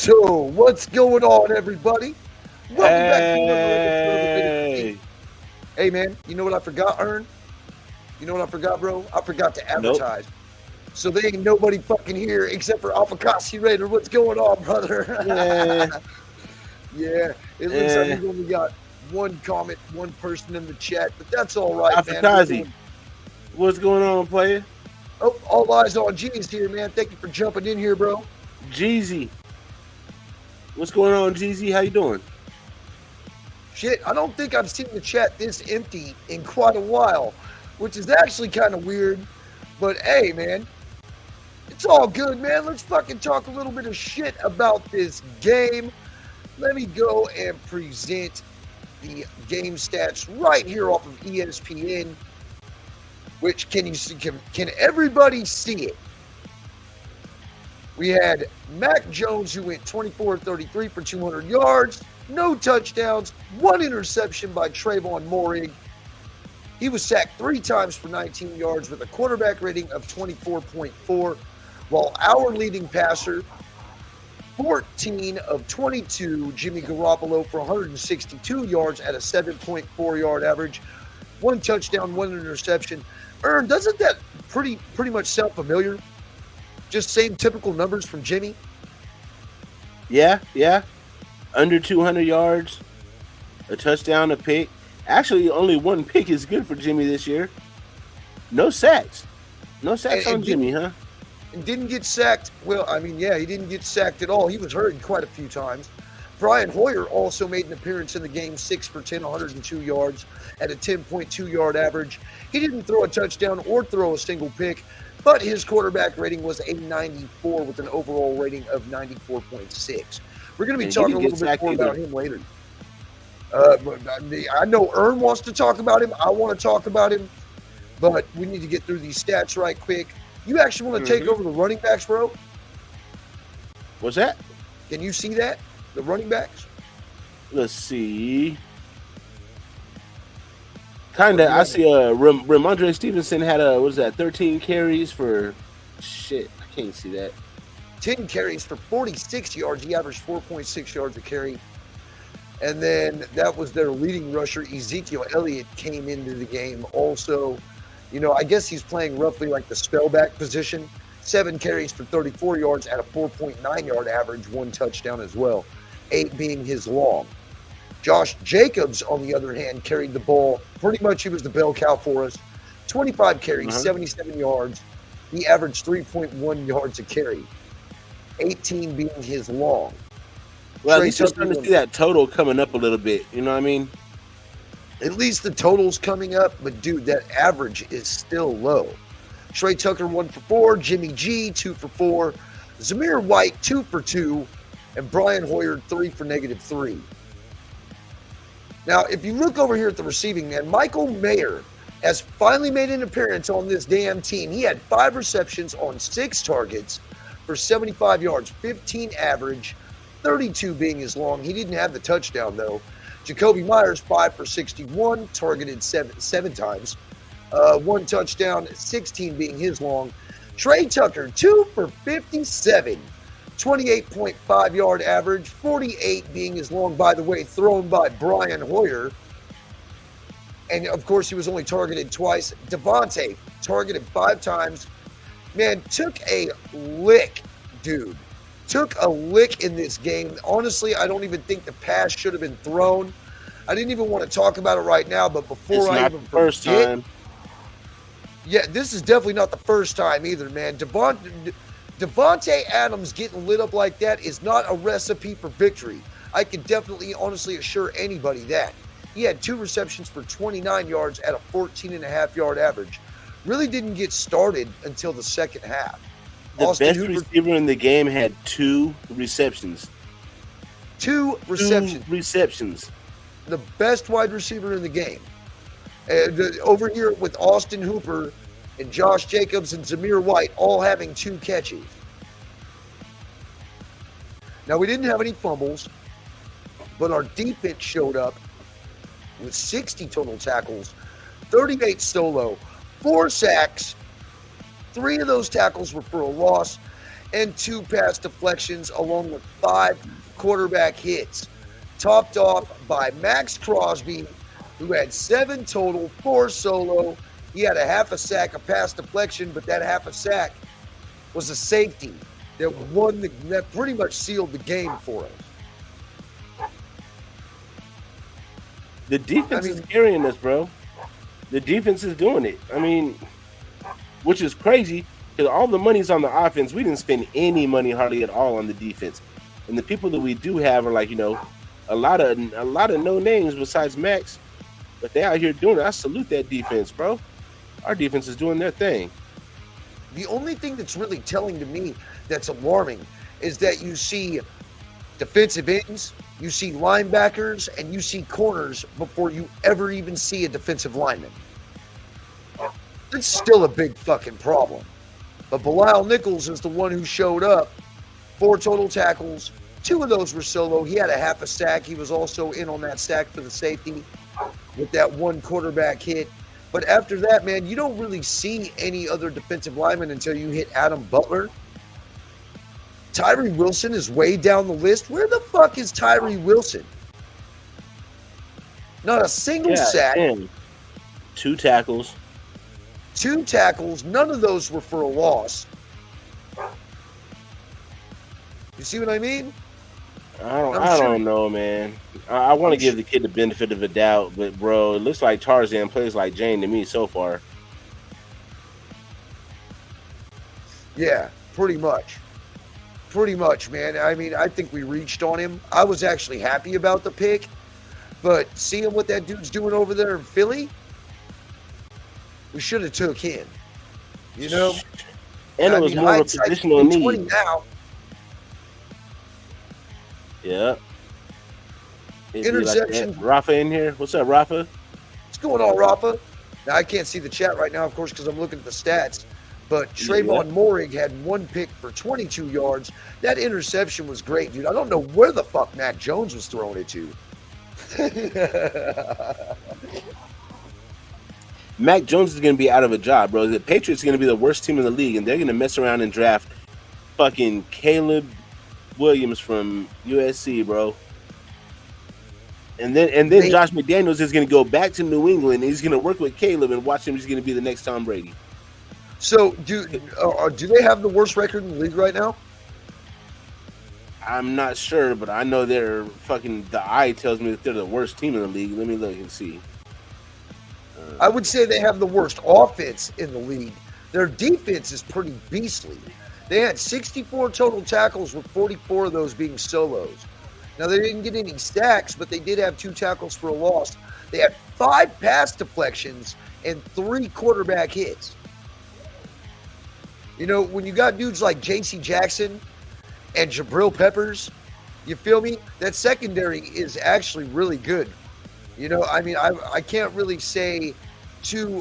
So, what's going on, everybody? Welcome back to another episode of Minute Hey, Fatigue. Hey, man, you know what I forgot, Ern? You know what I forgot, bro? I forgot to nope. advertise. So there ain't nobody fucking here except for Alpacassi Raider. What's going on, brother? Eh, Yeah, it looks like eh. we've only got one comment, one person in the chat, but that's all right, man. We're Afterkazi, doing. what's going on, player? Oh, all eyes on G's here, man. Thank you for jumping in here, bro. Jeezy, what's going on, Jeezy? How you doing? Shit, I don't think I've seen the chat this empty in quite a while, which is actually kind of weird. But hey, man, it's all good, man. Let's fucking talk a little bit of shit about this game. Let me go and present the game stats right here off of ESPN. Which can you see? Can everybody see it? We had Mac Jones, who went 24-33 for 200 yards, no touchdowns, one interception by Trayvon Moehrig. He was sacked 3 times for 19 yards with a quarterback rating of 24.4, while our leading passer, 14 of 22, Jimmy Garoppolo for 162 yards at a 7.4 yard average, 1 touchdown, 1 interception. Ern, doesn't that pretty much sound familiar? Just same typical numbers from Jimmy? Yeah. Under 200 yards, a touchdown, a pick. Actually, only 1 pick is good for Jimmy this year. No sacks. No sacks on Jimmy, huh? And didn't get sacked. Well, I mean, yeah, he didn't get sacked at all. He was hurt quite a few times. Brian Hoyer also made an appearance in the game, 6 for 10, 102 yards at a 10.2 yard average. He didn't throw a touchdown or throw a single pick, but his quarterback rating was a 94 with an overall rating of 94.6. We're going to be talking a little bit more about him later. I know Ern wants to talk about him. I want to talk about him, but we need to get through these stats right quick. You actually want to take over the running backs, bro? What's that? Can you see that? The running backs? Let's see. Kinda. I see. Ramondre Stevenson had 13 carries for. Shit, I can't see that. 10 carries for 46 yards. He averaged 4.6 yards a carry. And then that was their leading rusher, Ezekiel Elliott, came into the game. Also, I guess he's playing roughly like the spellback position. 7 carries for 34 yards at a 4.9 yard average, 1 touchdown as well, 8 being his long. Josh Jacobs, on the other hand, carried the ball. Pretty much he was the bell cow for us. 25 carries, 77 yards. He averaged 3.1 yards a carry, 18 being his long. Well, at least you're starting to see that total coming up a little bit. You know what I mean? At least the total's coming up, but dude, that average is still low. Trey Tucker 1 for 4, Jimmy G 2 for 4, Zamir White 2 for 2, and Brian Hoyer 3 for -3. Now, if you look over here at the receiving man, Michael Mayer has finally made an appearance on this damn team. He had 5 receptions on 6 targets for 75 yards, 15 average, 32 being his long. He didn't have the touchdown, though. Jacoby Myers, 5 for 61, targeted seven times. 1 touchdown, 16 being his long. Trey Tucker, 2 for 57, 28.5 yard average, 48 being his long, by the way, thrown by Brian Hoyer. And, of course, he was only targeted twice. Devontae, targeted 5 times. Man, took a lick, dude. Took a lick in this game. Honestly, I don't even think the pass should have been thrown. I didn't even want to talk about it right now, but before I even first time. Yeah, this is definitely not the first time either, man. Devontae Adams getting lit up like that is not a recipe for victory. I can definitely, honestly assure anybody that. He had 2 receptions for 29 yards at a 14.5 yard average. Really didn't get started until the second half. The best receiver in the game had 2 receptions. 2 receptions. 2 receptions. The best wide receiver in the game. Over here with Austin Hooper and Josh Jacobs and Zamir White all having 2 catches. Now, we didn't have any fumbles, but our defense showed up with 60 total tackles, 38 solo, 4 sacks. 3 of those tackles were for a loss. and 2 pass deflections, along with 5 quarterback hits, topped off by Max Crosby, who had 7 total, 4 solo. He had a half a sack, a pass deflection, but that half a sack was a safety that pretty much sealed the game for us. The defense is carrying us, bro. The defense is doing it. I mean, which is crazy because all the money's on the offense. We didn't spend any money hardly at all on the defense, and the people that we do have are like, you know, a lot of no names besides Max, but they out here doing it. I salute that defense, bro. Our defense is doing their thing. The only thing that's really telling to me that's alarming is that you see defensive ends, you see linebackers, and you see corners before you ever even see a defensive lineman. It's still a big fucking problem. But Bilal Nichols is the one who showed up. 4 total tackles. 2 of those were solo. He had a half a sack. He was also in on that sack for the safety with that 1 quarterback hit. But after that, man, you don't really see any other defensive lineman until you hit Adam Butler. Tyree Wilson is way down the list. Where the fuck is Tyree Wilson? Not a single sack. 2 tackles. 2 tackles. None of those were for a loss. You see what I mean? I don't know, man. I want to give the kid the benefit of the doubt, but bro, it looks like Tarzan plays like Jane to me so far. Yeah, pretty much. Pretty much, man. I mean, I think we reached on him. I was actually happy about the pick, but seeing what that dude's doing over there in Philly, we should have took him. You know? And it was more of a positional need. Now. Yeah. Interception. Like Rafa in here. What's up, Rafa? What's going on, Rafa? Now, I can't see the chat right now, of course, because I'm looking at the stats. But Trayvon Moehrig had 1 pick for 22 yards. That interception was great, dude. I don't know where the fuck Mac Jones was throwing it to. Mac Jones is going to be out of a job, bro. The Patriots are going to be the worst team in the league, and they're going to mess around and draft fucking Caleb Williams from USC, bro. And then Josh McDaniels is going to go back to New England, and he's going to work with Caleb and watch him. He's going to be the next Tom Brady. So, do they have the worst record in the league right now? I'm not sure, but I know they're fucking. The eye tells me that they're the worst team in the league. Let me look and see. I would say they have the worst offense in the league. Their defense is pretty beastly. They had 64 total tackles, with 44 of those being solos. Now, they didn't get any sacks, but they did have 2 tackles for a loss. They had 5 pass deflections and 3 quarterback hits. You know, when you got dudes like J.C. Jackson and Jabril Peppers, you feel me? That secondary is actually really good. You know, I mean, I can't really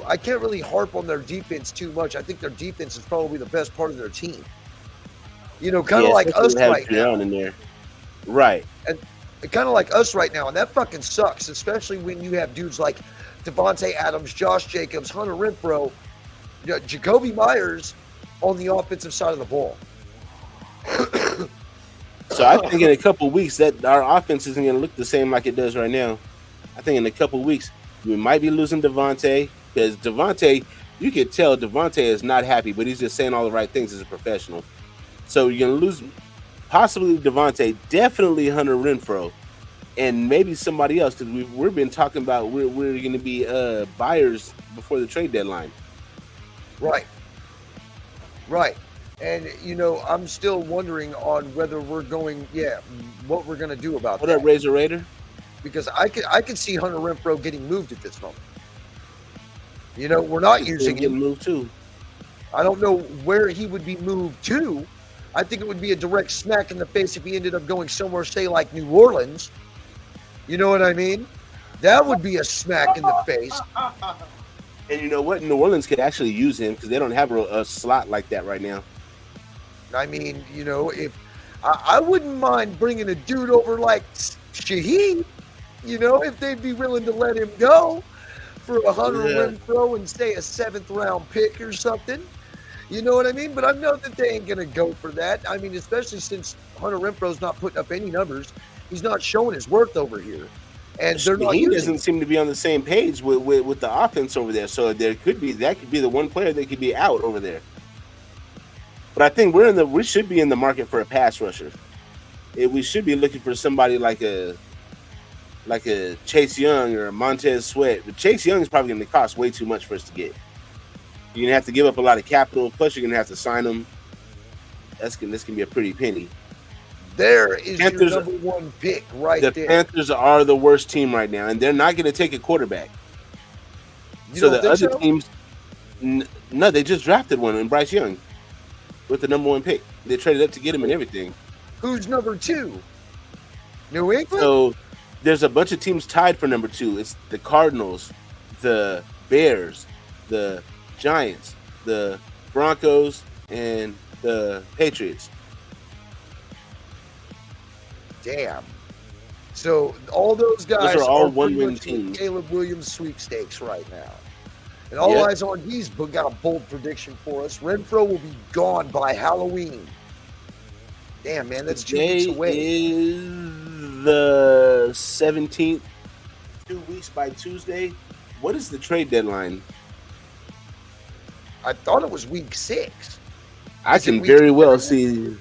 I can't really harp on their defense too much. I think their defense is probably the best part of their team. You know, kind of like us right now. In there. Right. And kind of like us right now. And that fucking sucks, especially when you have dudes like Devontae Adams, Josh Jacobs, Hunter Renfrow, Jacoby Myers on the offensive side of the ball. So I think in a couple of weeks that our offense isn't going to look the same like it does right now. I think in a couple of weeks we might be losing Devontae, because Devontae, you could tell Devontae is not happy, but he's just saying all the right things as a professional. So you're going to lose possibly Devontae, definitely Hunter Renfrow, and maybe somebody else, because we've been talking about we're going to be buyers before the trade deadline. Right. And, you know, I'm still wondering on whether we're going, what we're going to do about that. What up, Razor Raider? Because I could see Hunter Renfrow getting moved at this moment. You know, we're not using him. Moved too. I don't know where he would be moved to. I think it would be a direct smack in the face if he ended up going somewhere, say, like New Orleans. You know what I mean? That would be a smack in the face. And you know what? New Orleans could actually use him because they don't have a slot like that right now. I mean, you know, if I wouldn't mind bringing a dude over like Shaheed, you know, if they'd be willing to let him go for a Hunter Renfrow and say a 7th round pick or something. You know what I mean? But I know that they ain't going to go for that. I mean, especially since Hunter Renfro's not putting up any numbers. He's not showing his worth over here. And they're not He using doesn't him. seem to be on the same page with the offense over there. So that could be the one player that could be out over there. But I think we should be in the market for a pass rusher. We should be looking for somebody like a Chase Young or a Montez Sweat. But Chase Young is probably going to cost way too much for us to get. You're going to have to give up a lot of capital. Plus, you're going to have to sign him. This can be a pretty penny. There is Panthers, your number one pick right there. The Panthers are the worst team right now, and they're not going to take a quarterback. So the other teams, no, they just drafted one in Bryce Young with the number one pick. They traded up to get him and everything. Who's number two? New England? So there's a bunch of teams tied for number two. It's the Cardinals, the Bears, the Giants, the Broncos, and the Patriots. Damn. So all those guys are all one-win teams. Caleb Williams sweepstakes right now. And all eyes on he's got a bold prediction for us. Renfro will be gone by Halloween. Damn, man, that's 2 weeks away. Is the 17th, 2 weeks by Tuesday. What is the trade deadline? I thought it was week 6. I can very well see.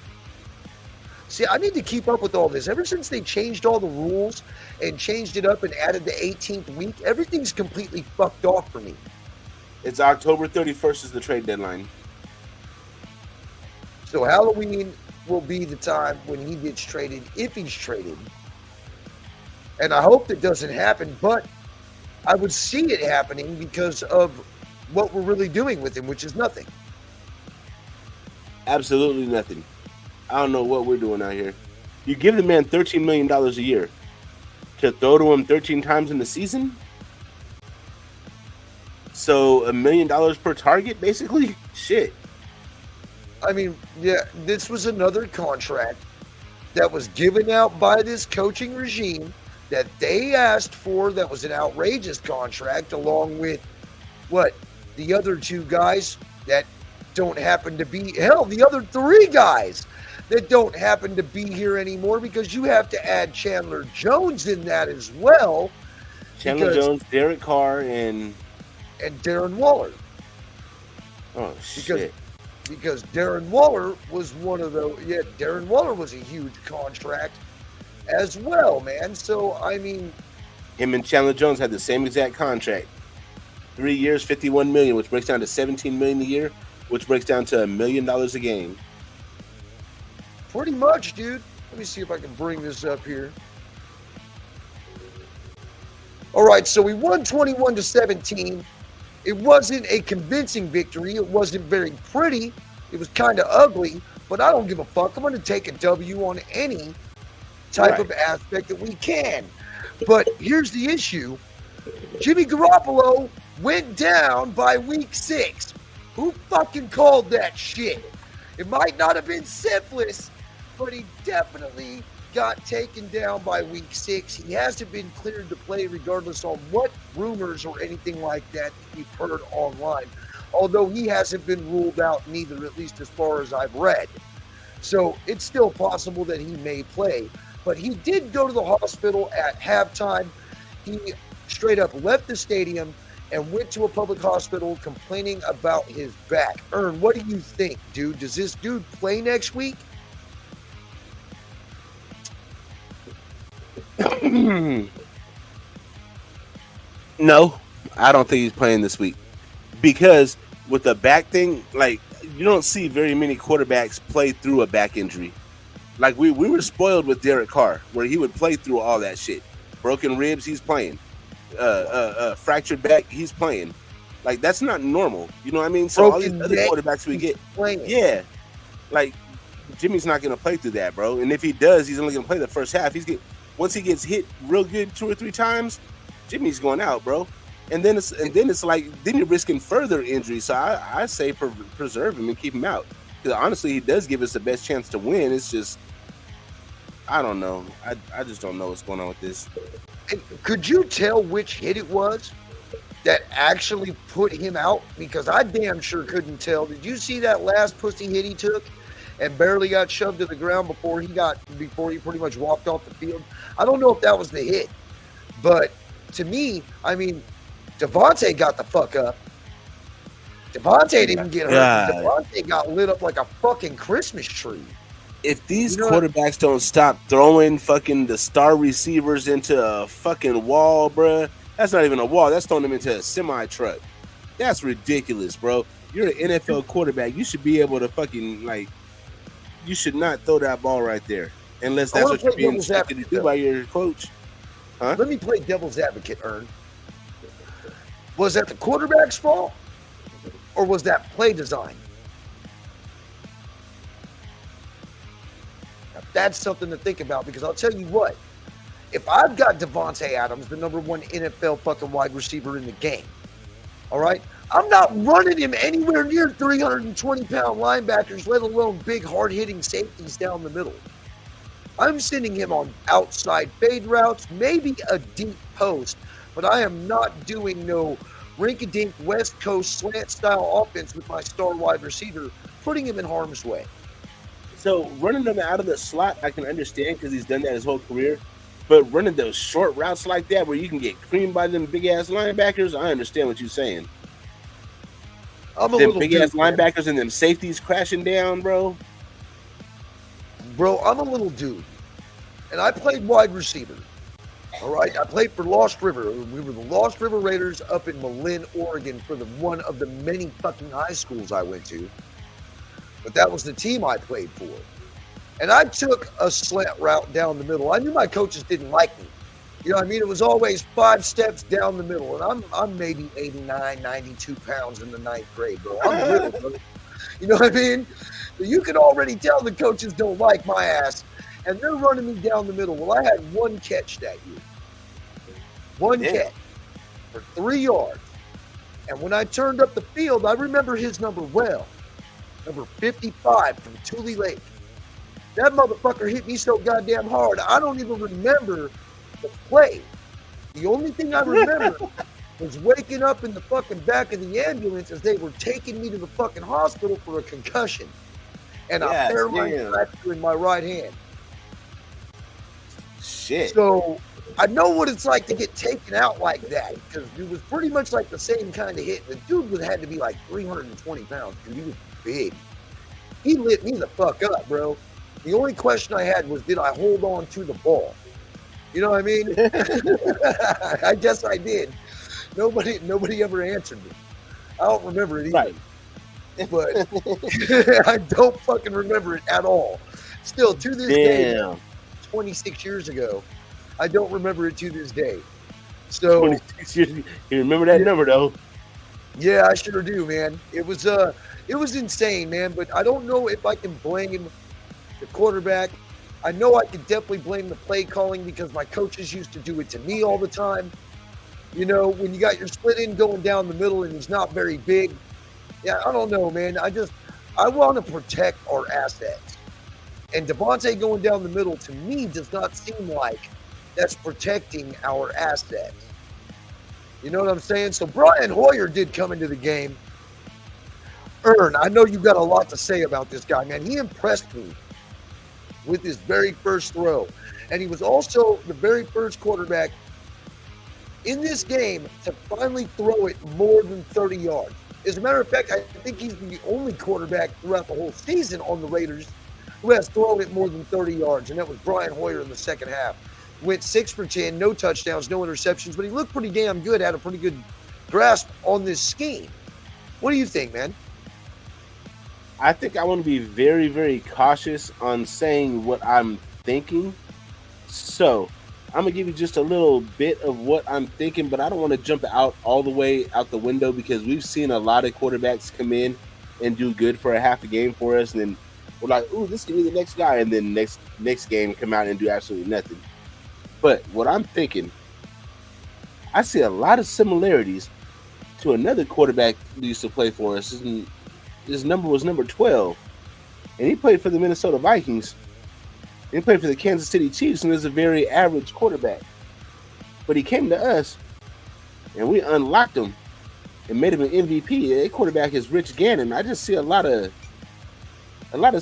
See, I need to keep up with all this. Ever since they changed all the rules and changed it up and added the 18th week, everything's completely fucked off for me. It's October 31st is the trade deadline. So Halloween will be the time when he gets traded, if he's traded. And I hope that doesn't happen, but I would see it happening because of what we're really doing with him, which is nothing. Absolutely nothing. I don't know what we're doing out here. You give the man $13 million a year to throw to him 13 times in the season? So $1 million per target, basically? Shit. I mean, yeah, this was another contract that was given out by this coaching regime that they asked for. That was an outrageous contract, along with the other two guys that don't happen to be, the other three guys that don't happen to be here anymore, because you have to add Chandler Jones in that as well. Chandler Jones, Derek Carr, and Darren Waller. Oh, shit. Because Darren Waller was one of those. Yeah, Darren Waller was a huge contract as well, man. So, I mean, him and Chandler Jones had the same exact contract. 3 years, $51 million, which breaks down to $17 million a year, which breaks down to $1 million a game. Pretty much, dude. Let me see if I can bring this up here. All right, so we won 21-17. It wasn't a convincing victory. It wasn't very pretty. It was kind of ugly, but I don't give a fuck. I'm going to take a W on any type of aspect that we can. But here's the issue. Jimmy Garoppolo went down by week 6. Who fucking called that shit? It might not have been syphilis, but he definitely got taken down by week 6. He hasn't been cleared to play regardless on what rumors or anything like that we've heard online. Although he hasn't been ruled out neither, at least as far as I've read. So it's still possible that he may play. But he did go to the hospital at halftime. He straight up left the stadium and went to a public hospital complaining about his back. Ern, what do you think, dude? Does this dude play next week? No, I don't think he's playing this week. Because with the back thing, like, you don't see very many quarterbacks play through a back injury. Like, we were spoiled with Derek Carr, where he would play through all that shit. Broken ribs, he's playing. Fractured back, he's playing. Like, that's not normal. You know what I mean? So all these other quarterbacks we get, yeah, like, Jimmy's not going to play through that, bro. And if he does, he's only going to play the first half. Once he gets hit real good 2 or 3 times, Jimmy's going out, bro. And then it's like you're risking further injury. So I say preserve him and keep him out. Because honestly, he does give us the best chance to win. It's just, I don't know. I just don't know what's going on with this. And could you tell which hit it was? that actually put him out? Because I damn sure couldn't tell. Did you see that last pussy hit he took and barely got shoved to the ground before he pretty much walked off the field? I don't know if that was the hit, but to me, I mean, Devontae got the fuck up. Devontae didn't get hurt. Devontae got lit up like a fucking Christmas tree. If these quarterbacks don't stop throwing fucking the star receivers into a fucking wall, bruh, that's not even a wall. That's throwing them into a semi-truck. That's ridiculous, bro. You're an NFL quarterback. You should be able to fucking, like, you should not throw that ball right there unless that's what you're being instructed to do by your coach. Huh? Let me play devil's advocate, Ern. Was that the quarterback's fault? Or was that play design? Now, that's something to think about, because I'll tell you what. If I've got Devontae Adams, the number one NFL fucking wide receiver in the game, all right, I'm not running him anywhere near 320-pound linebackers, let alone big, hard-hitting safeties down the middle. I'm sending him on outside fade routes, maybe a deep post, but I am not doing no rink-a-dink West Coast slant-style offense with my star wide receiver, putting him in harm's way. So running them out of the slot, I can understand because he's done that his whole career. But running those short routes like that where you can get creamed by them big-ass linebackers, I understand what you're saying. I'm a them little big-ass dude, linebackers and them safeties crashing down, bro. Bro, I'm a little dude. And I played wide receiver. All right, I played for Lost River. We were the Lost River Raiders up in Malin, Oregon, for one of the many fucking high schools I went to. But that was the team I played for. And I took a slant route down the middle. I knew my coaches didn't like me. You know what I mean? It was always 5 steps down the middle. And I'm maybe 89, 92 pounds in the 9th grade, bro. I'm little, bro. You know what I mean? You can already tell the coaches don't like my ass. And they're running me down the middle. Well, I had one catch that year. One catch for 3 yards. And when I turned up the field, I remember his number well. Number 55 from Tule Lake. That motherfucker hit me so goddamn hard, I don't even remember the play. The only thing I remember was waking up in the fucking back of the ambulance as they were taking me to the fucking hospital for a concussion. And a hairline fracture in my right hand. Shit. So I know what it's like to get taken out like that, because it was pretty much like the same kind of hit. The dude had to be like 320 pounds, because he was big. He lit me the fuck up, bro. The only question I had was, did I hold on to the ball? You know what I mean? I guess I did. Nobody ever answered me. I don't remember it either. Right. But I don't fucking remember it at all. Still, to this day, 26 years ago, I don't remember it to this day. So 26 years. You remember that number, though? Yeah, I sure do, man. It was insane, man. But I don't know if I can blame the quarterback. I know I can definitely blame the play calling, because my coaches used to do it to me all the time. You know, when you got your split end going down the middle and he's not very big. Yeah, I don't know, man. I want to protect our assets. And Devontae going down the middle, to me, does not seem like that's protecting our assets. You know what I'm saying? So Brian Hoyer did come into the game. Ern, I know you got a lot to say about this guy, man. He impressed me with his very first throw. And he was also the very first quarterback in this game to finally throw it more than 30 yards. As a matter of fact, I think he's the only quarterback throughout the whole season on the Raiders who has thrown it more than 30 yards, and that was Brian Hoyer in the second half. Went 6 for 10, no touchdowns, no interceptions, but he looked pretty damn good, had a pretty good grasp on this scheme. What do you think, man? I think I want to be very, very cautious on saying what I'm thinking. So I'm going to give you just a little bit of what I'm thinking, but I don't want to jump out all the way out the window, because we've seen a lot of quarterbacks come in and do good for a half a game for us, and then we're like, ooh, this could be the next guy, and then next game come out and do absolutely nothing. But what I'm thinking, I see a lot of similarities to another quarterback who used to play for us. His number was number 12, and he played for the Minnesota Vikings. He played for the Kansas City Chiefs, and was a very average quarterback. But he came to us, and we unlocked him and made him an MVP. A quarterback is Rich Gannon. I just see a lot of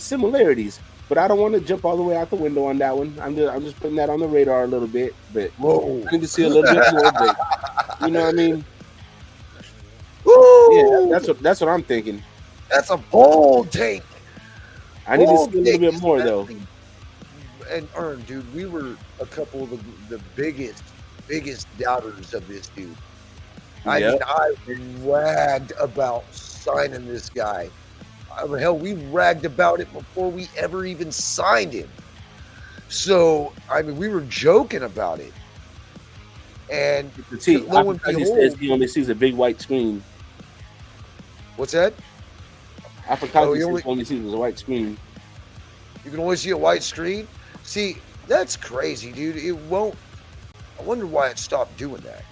similarities, but I don't want to jump all the way out the window on that one. I'm just putting that on the radar a little bit, but Whoa. I need to see a little bit more. But you know what I mean? Woo! Yeah, that's what I'm thinking. That's a bold take. I need to see a little bit more though. And Ern, dude, we were a couple of the biggest doubters of this dude. I mean, I ragged about signing this guy. Hell, we ragged about it before we ever even signed him. So, I mean, we were joking about it. And lo and behold, he only sees a big white screen. What's that? Afakazi only sees a white screen. You can only see a white screen? See, that's crazy, dude. It won't. I wonder why it stopped doing that.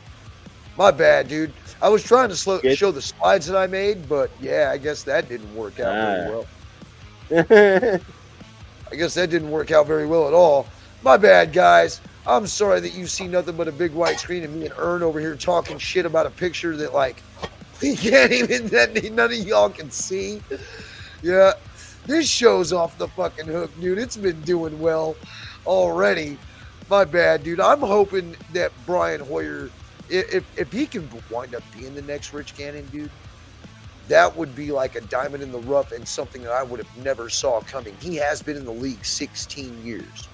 My bad, dude. I was trying to show the slides that I made, but yeah, I guess that didn't work out very well. I guess that didn't work out very well at all. My bad, guys. I'm sorry that you see nothing but a big white screen and me and Ern over here talking shit about a picture that, like, we can't even, that none of y'all can see. Yeah. This show's off the fucking hook, dude. It's been doing well already. My bad, dude. I'm hoping that Brian Hoyer, if he can wind up being the next Rich Gannon, dude, that would be like a diamond in the rough and something that I would have never saw coming. He has been in the league 16 years.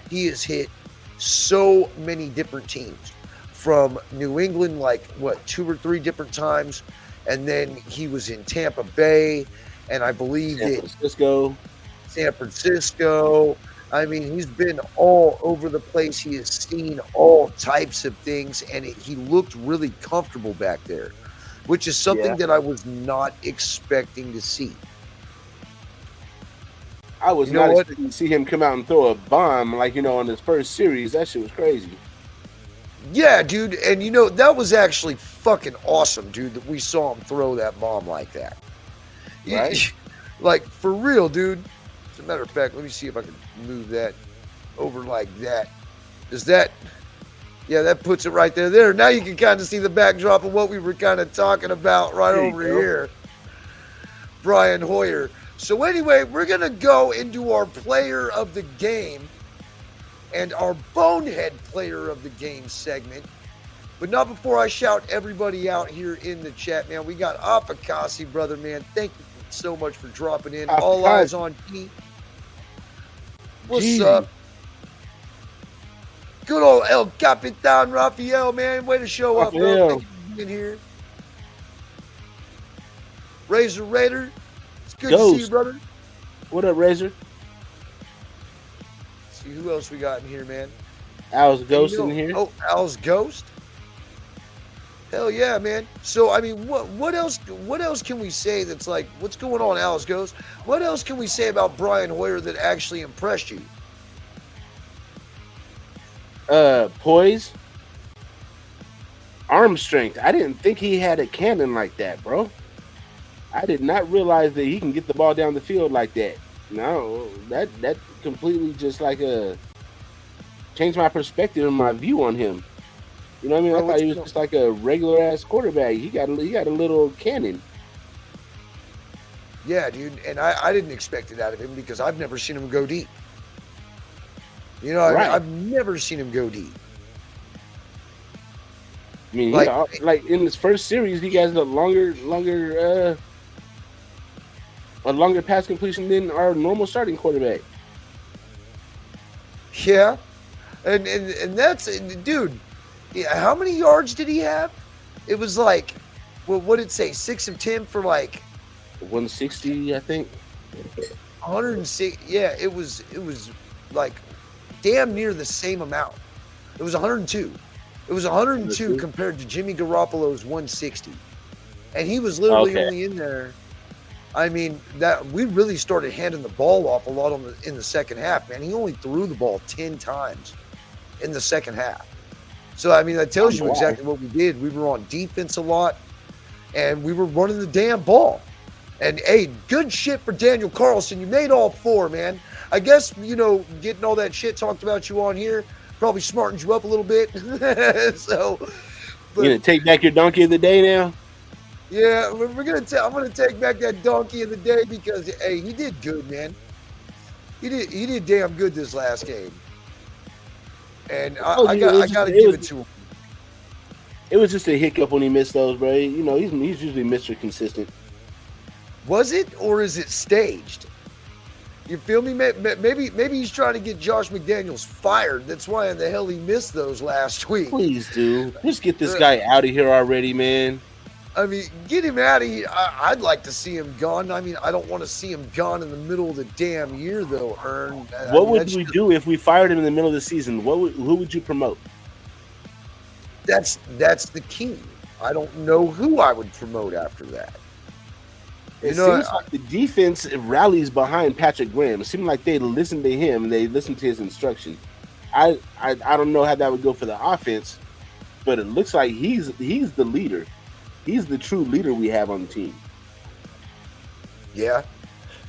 He has hit so many different teams from New England, like, 2 or 3 different times. And then he was in Tampa Bay. And I believe San Francisco. I mean, he's been all over the place. He has seen all types of things, and he looked really comfortable back there, which is something that I was not expecting to see. I was not expecting to see him come out and throw a bomb like, on his first series. That shit was crazy. Yeah, dude. And, that was actually fucking awesome, dude, that we saw him throw that bomb like that. Right? Like, for real, dude. As a matter of fact, let me see if I can move that over like that. Does that... Yeah, that puts it right there. There. Now you can kind of see the backdrop of what we were kind of talking about right over here. Brian Hoyer. So anyway, we're going to go into our player of the game and our bonehead player of the game segment. But not before I shout everybody out here in the chat, man. We got Afakazi, brother, man. Thank you so much for dropping in. All eyes on P. What's up? Good old El Capitan Rafael, man. Way to show up, bro. Thank you for being here. Razor Raider. It's good to see you, brother. What up, Razor? Let's see who else we got in here, man. Al's Ghost in here. Oh, Al's Ghost. Hell yeah, man. So, I mean, what else can we say that's like, what's going on, Alice Ghost? What else can we say about Brian Hoyer that actually impressed you? Poise. Arm strength. I didn't think he had a cannon like that, bro. I did not realize that he can get the ball down the field like that. No, that completely just like changed my perspective and my view on him. You know what I mean? I thought he was just like a regular ass quarterback. He got a little cannon. Yeah, dude, and I didn't expect it out of him because I've never seen him go deep. Right. I've never seen him go deep. I mean, like in his first series, he has a longer pass completion than our normal starting quarterback. Yeah, and that's, dude. Yeah, how many yards did he have? It was like, what did it say? 6 of 10 for like 160, I think. 106. Yeah, it was like damn near the same amount. It was 102. It was 102 compared to Jimmy Garoppolo's 160, and he was literally only in there. I mean, that we really started handing the ball off a lot in the second half, man. He only threw the ball 10 times in the second half. So, I mean, that tells you exactly what we did. We were on defense a lot, and we were running the damn ball. And, hey, good shit for Daniel Carlson. You made all 4, man. I guess, getting all that shit talked about you on here probably smartened you up a little bit. So, But You gonna take back your donkey of the day now? yeah, I'm gonna take back that donkey of the day because hey, he did good, man. He did damn good this last game, and Oh, I it gotta give it to him. It was just a hiccup when he missed those, bro. You know, he's usually Mr. Consistent. Was it or is it staged? You feel me? Maybe he's trying to get Josh McDaniels fired. That's why in the hell he missed those last week. Please, dude, just get this guy out of here already, man. I mean, get him out of here. I'd like to see him gone. I mean, I don't want to see him gone in the middle of the damn year, though, Ern. What would we do if we fired him in the middle of the season? Who would you promote? That's the key. I don't know who I would promote after that. It seems like the defense rallies behind Patrick Graham. It seemed like they listen to him and they listen to his instructions. I don't know how that would go for the offense, but it looks like he's the leader. He's the true leader we have on the team. Yeah.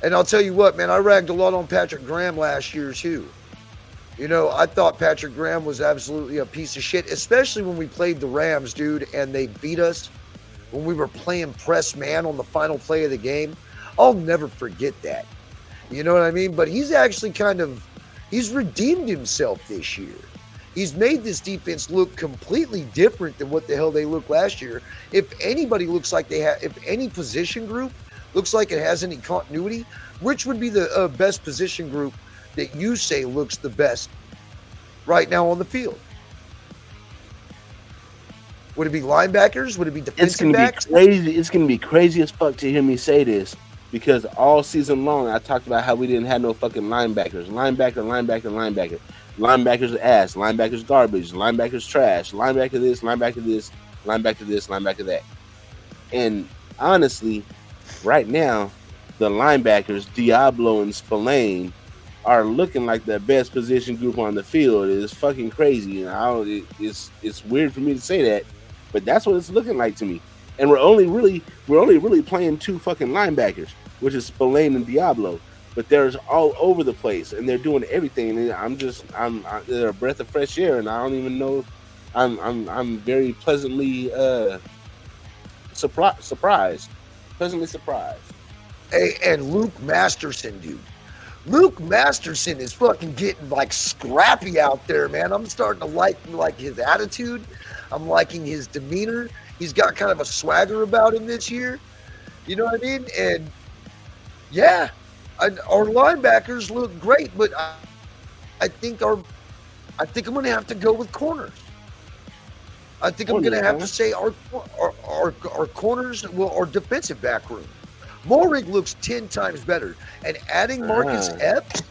And I'll tell you what, man, I ragged a lot on Patrick Graham last year, too. You know, I thought Patrick Graham was absolutely a piece of shit, especially when we played the Rams, dude, and they beat us when we were playing press man on the final play of the game. I'll never forget that. You know what I mean? But he's actually he's redeemed himself this year. He's made this defense look completely different than what the hell they looked last year. If anybody looks like if any position group looks like it has any continuity, which would be the best position group that you say looks the best right now on the field? Would it be linebackers? Would it be defensive backs? It's going to be crazy as fuck to hear me say this because all season long I talked about how we didn't have no fucking linebackers. Linebacker. Linebackers ass, linebackers garbage, linebackers trash, linebacker this, linebacker that. And honestly, right now, the linebackers, Diablo and Spillane, are looking like the best position group on the field. It's fucking crazy. And it's weird for me to say that, but that's what it's looking like to me. And we're only really playing two fucking linebackers, which is Spillane and Diablo. But they're all over the place, and they're doing everything. And they're a breath of fresh air, and I don't even know. I'm very pleasantly surprised. Pleasantly surprised. Hey, and Luke Masterson, dude. Luke Masterson is fucking getting like scrappy out there, man. I'm starting to like his attitude. I'm liking his demeanor. He's got kind of a swagger about him this year. You know what I mean? And yeah. Our linebackers look great, but I think I'm going to have to go with corners. I think I'm going to have to say our corners, well, our defensive back room. Moehrig looks 10 times better, and adding Marcus Epps,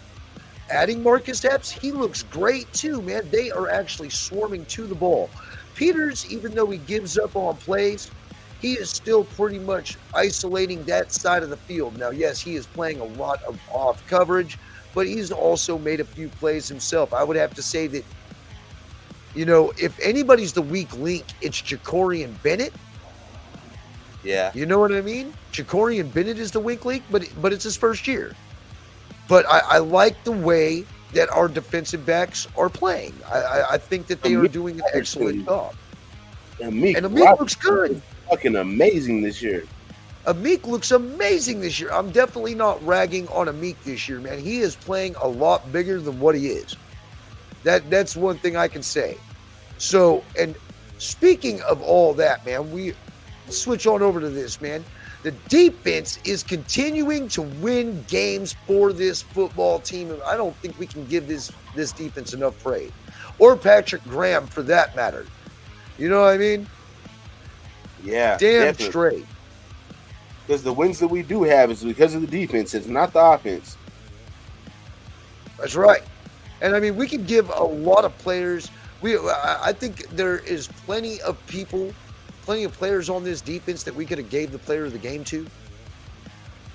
he looks great too, man. They are actually swarming to the ball. Peters, even though he gives up on plays, he is still pretty much isolating that side of the field. Now, yes, he is playing a lot of off coverage, but he's also made a few plays himself. I would have to say that, you know, if anybody's the weak link, it's Jakorian Bennett. Yeah. You know what I mean? Jakorian Bennett is the weak link, but it's his first year. But I like the way that our defensive backs are playing. I think that they are doing an excellent job. And Amik looks good. Fucking amazing this year. Amik looks amazing this year. I'm definitely not ragging on Amik this year, man. He is playing a lot bigger than what he is. That's one thing I can say. So, and speaking of all that, man, we switch on over to this, man. The defense is continuing to win games for this football team, and I don't think we can give this defense enough praise. Or Patrick Graham, for that matter. You know what I mean? Yeah, damn definitely. Straight. Because the wins that we do have is because of the defense. It's not the offense. That's right. And I mean, we can give a lot of players. I think there is plenty of players on this defense that we could have gave the player of the game to.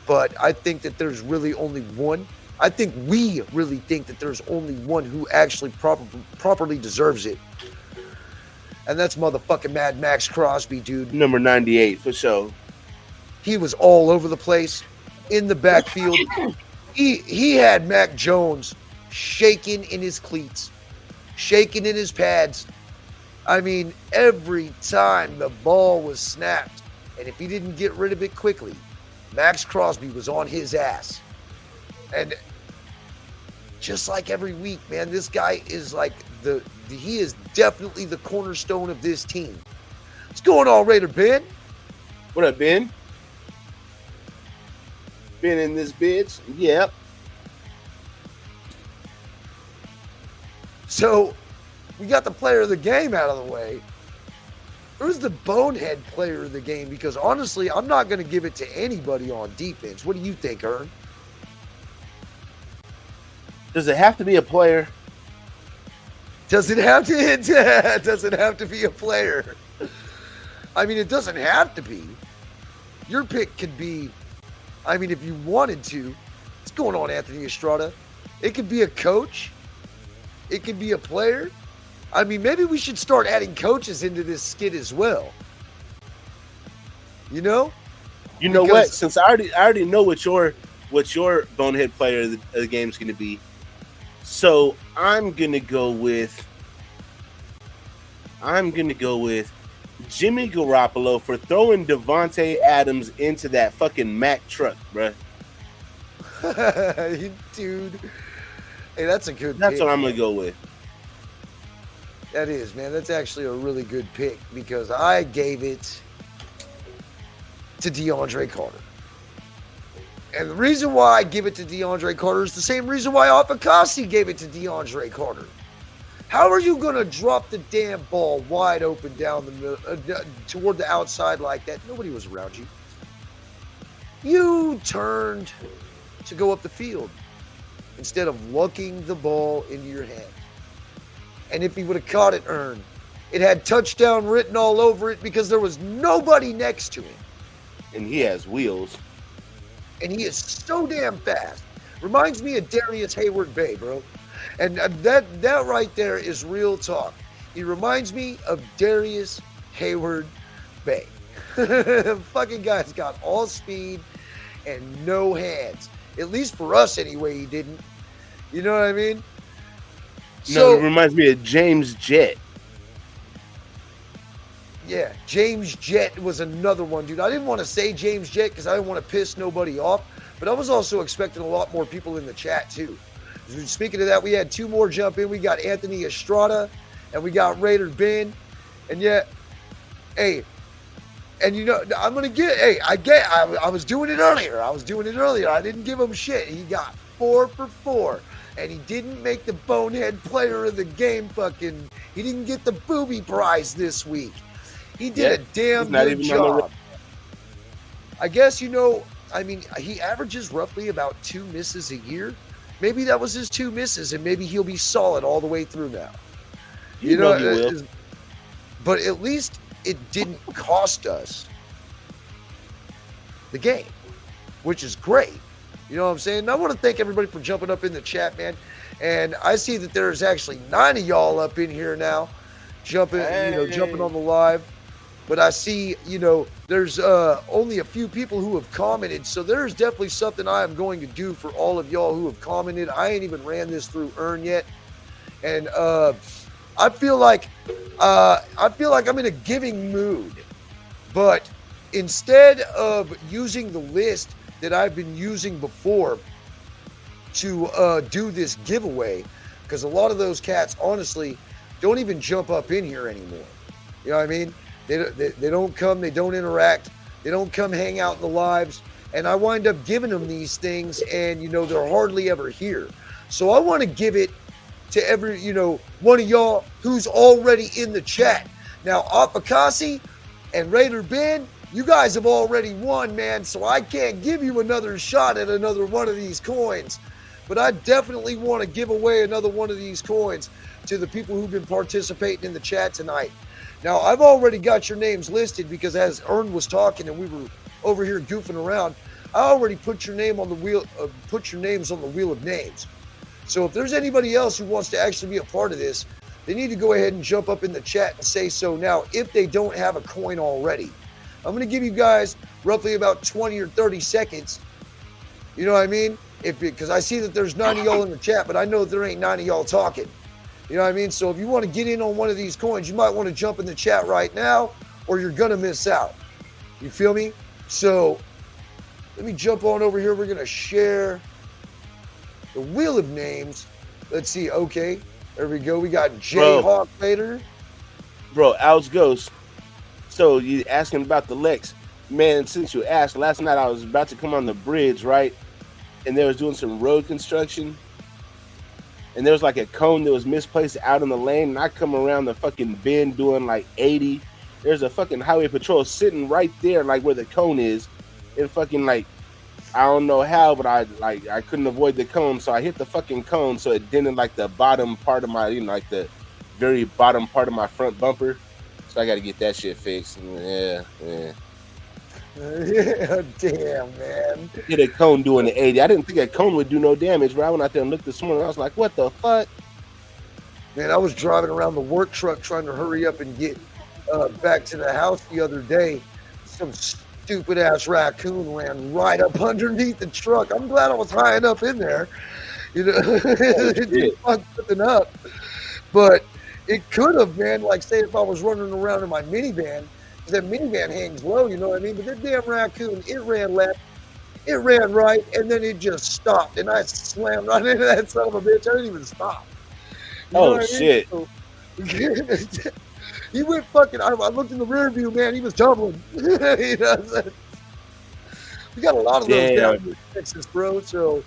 But I think that there's really only one. I think we really think that there's only one who actually properly deserves it. And that's motherfucking Mad Max Crosby, dude. Number 98, for sure. He was all over the place in the backfield. He had Mac Jones shaking in his cleats, shaking in his pads. I mean, every time the ball was snapped, and if he didn't get rid of it quickly, Max Crosby was on his ass. And just like every week, man, this guy is like he is definitely the cornerstone of this team. What's going on, Raider Ben? What up, Ben? Ben in this bitch? Yep. So, we got the player of the game out of the way. Who's the bonehead player of the game? Because honestly, I'm not going to give it to anybody on defense. What do you think, Ern? Does it have to be a player? Does it have to? Does it have to be a player? I mean, it doesn't have to be. Your pick could be. I mean, if you wanted to, what's going on, Anthony Estrada? It could be a coach. It could be a player. I mean, maybe we should start adding coaches into this skit as well. You know? You know what? Since I already know what your bonehead player of the game is going to be, so I'm gonna go with Jimmy Garoppolo for throwing Devontae Adams into that fucking Mack truck, bruh. Dude. Hey, that's a good That's pick. what I'm gonna go with. That is, man. That's actually a really good pick because I gave it to DeAndre Carter. And the reason why I give it to DeAndre Carter is the same reason why Apakasi gave it to DeAndre Carter. How are you going to drop the damn ball wide open down the middle, toward the outside like that? Nobody was around you. You turned to go up the field instead of looking the ball into your hand. And if he would have caught it, Ern, it had touchdown written all over it because there was nobody next to him. And he has wheels. And he is so damn fast. Reminds me of Darius Hayward-Bay, bro. And that right there is real talk. He reminds me of Darius Hayward-Bay. Fucking guy's got all speed and no hands. At least for us anyway, he didn't. You know what I mean? No, it reminds me of James Jett. Yeah, James Jett was another one, dude. I didn't want to say James Jett because I didn't want to piss nobody off, but I was also expecting a lot more people in the chat, too. Speaking of that, we had two more jump in. We got Anthony Estrada, and we got Raider Ben. And yeah, hey, and you know, I'm going to get, hey, I was doing it earlier. I didn't give him shit. He got 4 for 4. And he didn't make the bonehead player of the game he didn't get the booby prize this week. He did a damn good job. I guess, you know, I mean, he averages roughly about 2 misses a year. Maybe that was his 2 misses, and maybe he'll be solid all the way through now. You know he will. But at least it didn't cost us the game, which is great. You know what I'm saying? And I want to thank everybody for jumping up in the chat, man. And I see that there's actually 9 of y'all up in here now, jumping on the live. But I see, you know, there's only a few people who have commented. So there's definitely something I am going to do for all of y'all who have commented. I ain't even ran this through Ern yet. And I feel like I'm in a giving mood. But instead of using the list that I've been using before to do this giveaway, because a lot of those cats, honestly, don't even jump up in here anymore. You know what I mean? They don't come, they don't interact, they don't come hang out in the lives, and I wind up giving them these things, and, you know, they're hardly ever here. So I want to give it to every, you know, one of y'all who's already in the chat. Now, Apakasi and Raider Ben, you guys have already won, man, so I can't give you another shot at another one of these coins. But I definitely want to give away another one of these coins to the people who've been participating in the chat tonight. Now, I've already got your names listed because as Ern was talking and we were over here goofing around, I already put your name on the wheel, put your names on the wheel of names. So if there's anybody else who wants to actually be a part of this, they need to go ahead and jump up in the chat and say so now if they don't have a coin already. I'm going to give you guys roughly about 20 or 30 seconds. You know what I mean? Because I see that there's 9 of y'all in the chat, but I know that there ain't 9 of y'all talking. You know what I mean? So if you want to get in on one of these coins, you might want to jump in the chat right now, or you're gonna miss out. You feel me? So let me jump on over here. We're gonna share the wheel of names. Let's see. Okay, there we go. We got Jayhawk Raider. Bro, Alex Ghost. So you asking about the Lex. Man, since you asked, last night I was about to come on the bridge, right? And they was doing some road construction. And there was like a cone that was misplaced out in the lane. And I come around the fucking bend doing like 80. There's a fucking highway patrol sitting right there, like where the cone is. And fucking like, I don't know how, but I couldn't avoid the cone. So I hit the fucking cone. So it dented like the bottom part of my, like the very bottom part of my front bumper. So I got to get that shit fixed. Yeah. Yeah, damn, man. Hit a cone doing the 80. I didn't think a cone would do no damage, but I went out there and looked this morning. I was like, what the fuck? Man, I was driving around the work truck trying to hurry up and get back to the house the other day. Some stupid ass raccoon ran right up underneath the truck. I'm glad I was high enough in there. You know, it didn't fuck nothing up. But it could have, man, like say if I was running around in my minivan. That minivan hangs low, you know what I mean? But that damn raccoon, it ran left, it ran right, and then it just stopped. And I slammed right into that son of a bitch. I didn't even stop. You know what shit. I mean? So, he went fucking, I looked in the rear view, man, he was tumbling. You know what I'm saying? We got a lot of those down here in Texas, bro. So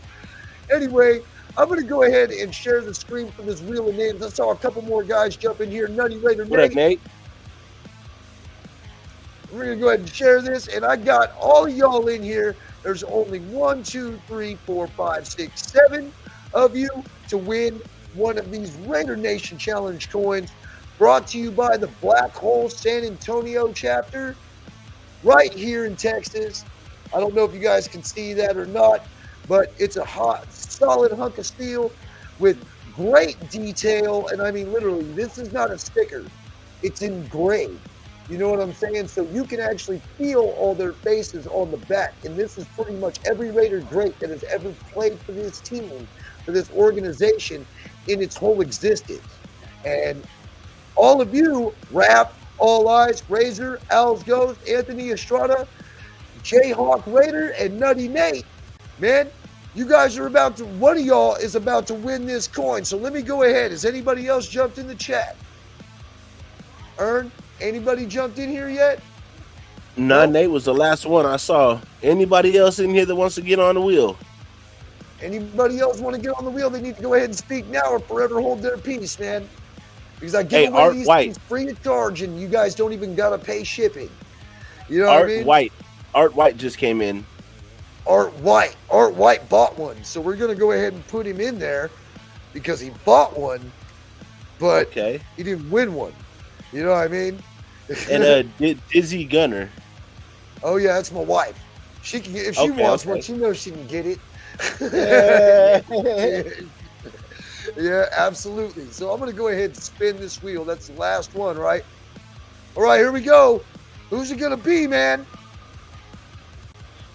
anyway, I'm going to go ahead and share the screen for this Wheel of Names. I saw a couple more guys jump in here. Nutty Raider What up, Nate? We're going to go ahead and share this, and I got all of y'all in here. There's only 1, 2, 3, 4, 5, 6, 7 of you to win one of these Raider Nation Challenge coins brought to you by the Black Hole San Antonio chapter right here in Texas. I don't know if you guys can see that or not, but it's a hot, solid hunk of steel with great detail. And I mean, literally, this is not a sticker. It's engraved. You know what I'm saying? So you can actually feel all their faces on the back. And this is pretty much every Raider great that has ever played for this team, for this organization in its whole existence. And all of you, Rap, All Eyes, Razor, Al's Ghost, Anthony Estrada, Jayhawk Raider, and Nutty Nate, man, you guys are about to, one of y'all is about to win this coin. So let me go ahead. Has anybody else jumped in the chat? Ern? Anybody jumped in here yet? Nah, Nate was the last one I saw. Anybody else in here that wants to get on the wheel? Anybody else want to get on the wheel? They need to go ahead and speak now or forever hold their peace, man. Because I give away these things free of charge, and you guys don't even gotta pay shipping. You know what I mean? Art White just came in. Art White bought one, so we're gonna go ahead and put him in there because he bought one, but he didn't win one. You know what I mean? And Dizzy Gunner. Oh yeah, that's my wife. She can get, if she wants one, she knows she can get it. Yeah, absolutely. So I'm gonna go ahead and spin this wheel. That's the last one, right? All right, here we go. Who's it gonna be, man?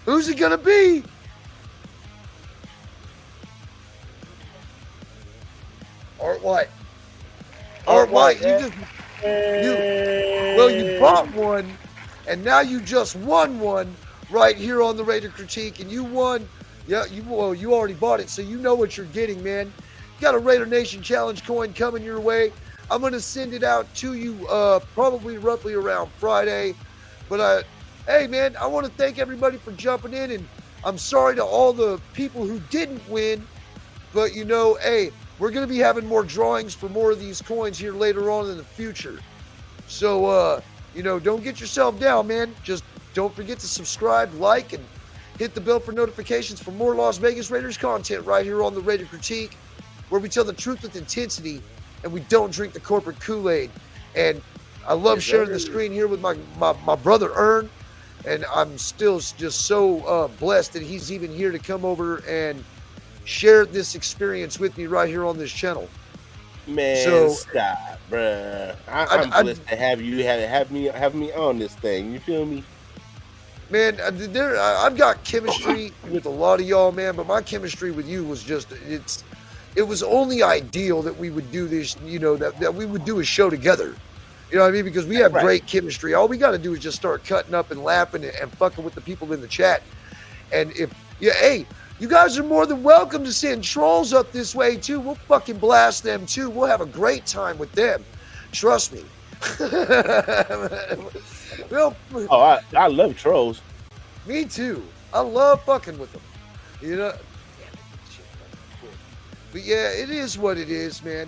Who's it gonna be? Art White. Art White, you bought one, and now you just won one right here on the Raider Critique, and you won. Yeah, you already bought it, so you know what you're getting, man. You got a Raider Nation Challenge coin coming your way. I'm gonna send it out to you probably roughly around Friday. But hey, man, I want to thank everybody for jumping in, and I'm sorry to all the people who didn't win. But you know, hey, we're gonna be having more drawings for more of these coins here later on in the future. So you know, don't get yourself down, man. Just don't forget to subscribe, like, and hit the bell for notifications for more Las Vegas Raiders content right here on the Raider Critique, where we tell the truth with intensity and we don't drink the corporate Kool-Aid. And I love sharing the screen here with my brother Ern, and I'm still just so blessed that he's even here to come over and share this experience with me right here on this channel. Man, stop, bruh. I'm blessed to have you have me on this thing. You feel me? Man, I've got chemistry with a lot of y'all, man, but my chemistry with you was just, it was only ideal that we would do this, that we would do a show together. You know what I mean? Because we have great chemistry. All we got to do is just start cutting up and laughing and fucking with the people in the chat. And hey, you guys are more than welcome to send trolls up this way too. We'll fucking blast them too. We'll have a great time with them. Trust me. Well, I love trolls. Me too. I love fucking with them. You know. But yeah, it is what it is, man.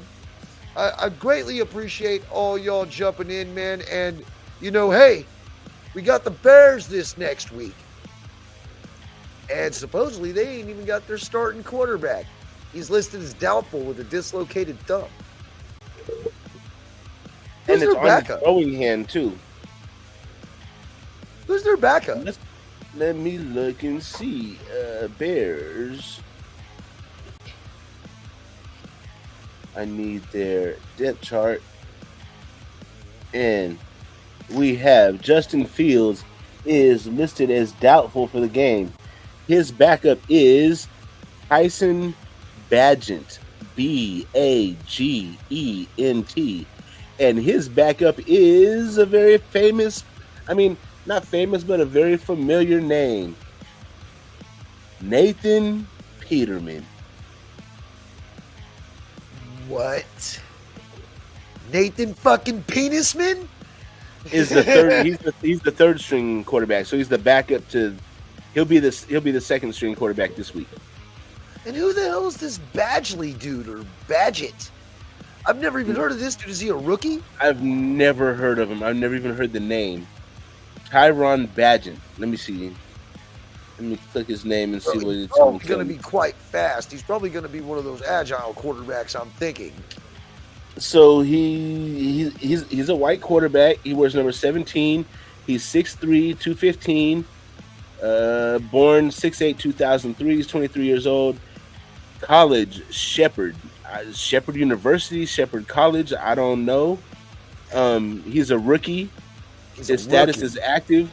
I greatly appreciate all y'all jumping in, man. And hey, we got the Bears this next week. And supposedly they ain't even got their starting quarterback. He's listed as doubtful with a dislocated thumb. And it's on the throwing hand, too. Who's their backup? Let me look and see. Bears. I need their depth chart. And we have Justin Fields is listed as doubtful for the game. His backup is Tyson Bagent, Bagent. And his backup is a very famous, not famous, but a very familiar name. Nathan Peterman. What? Nathan fucking Penisman? Is the third he's the third string quarterback, so he's the backup to he'll be the second string quarterback this week. And who the hell is this Badgley dude or Badgett? I've never even heard of this dude. Is he a rookie? I've never heard of him. I've never even heard the name. Tyron Bagent. Let me see. Let me click his name and see what it's going to be quite fast. He's probably going to be one of those agile quarterbacks, I'm thinking. So he's a white quarterback. He wears number 17. He's 6'3", 215. Born 6'8", 2003. He's 23 years old. College, Shepherd. Shepherd University, Shepherd College. I don't know. He's a rookie. His status is active.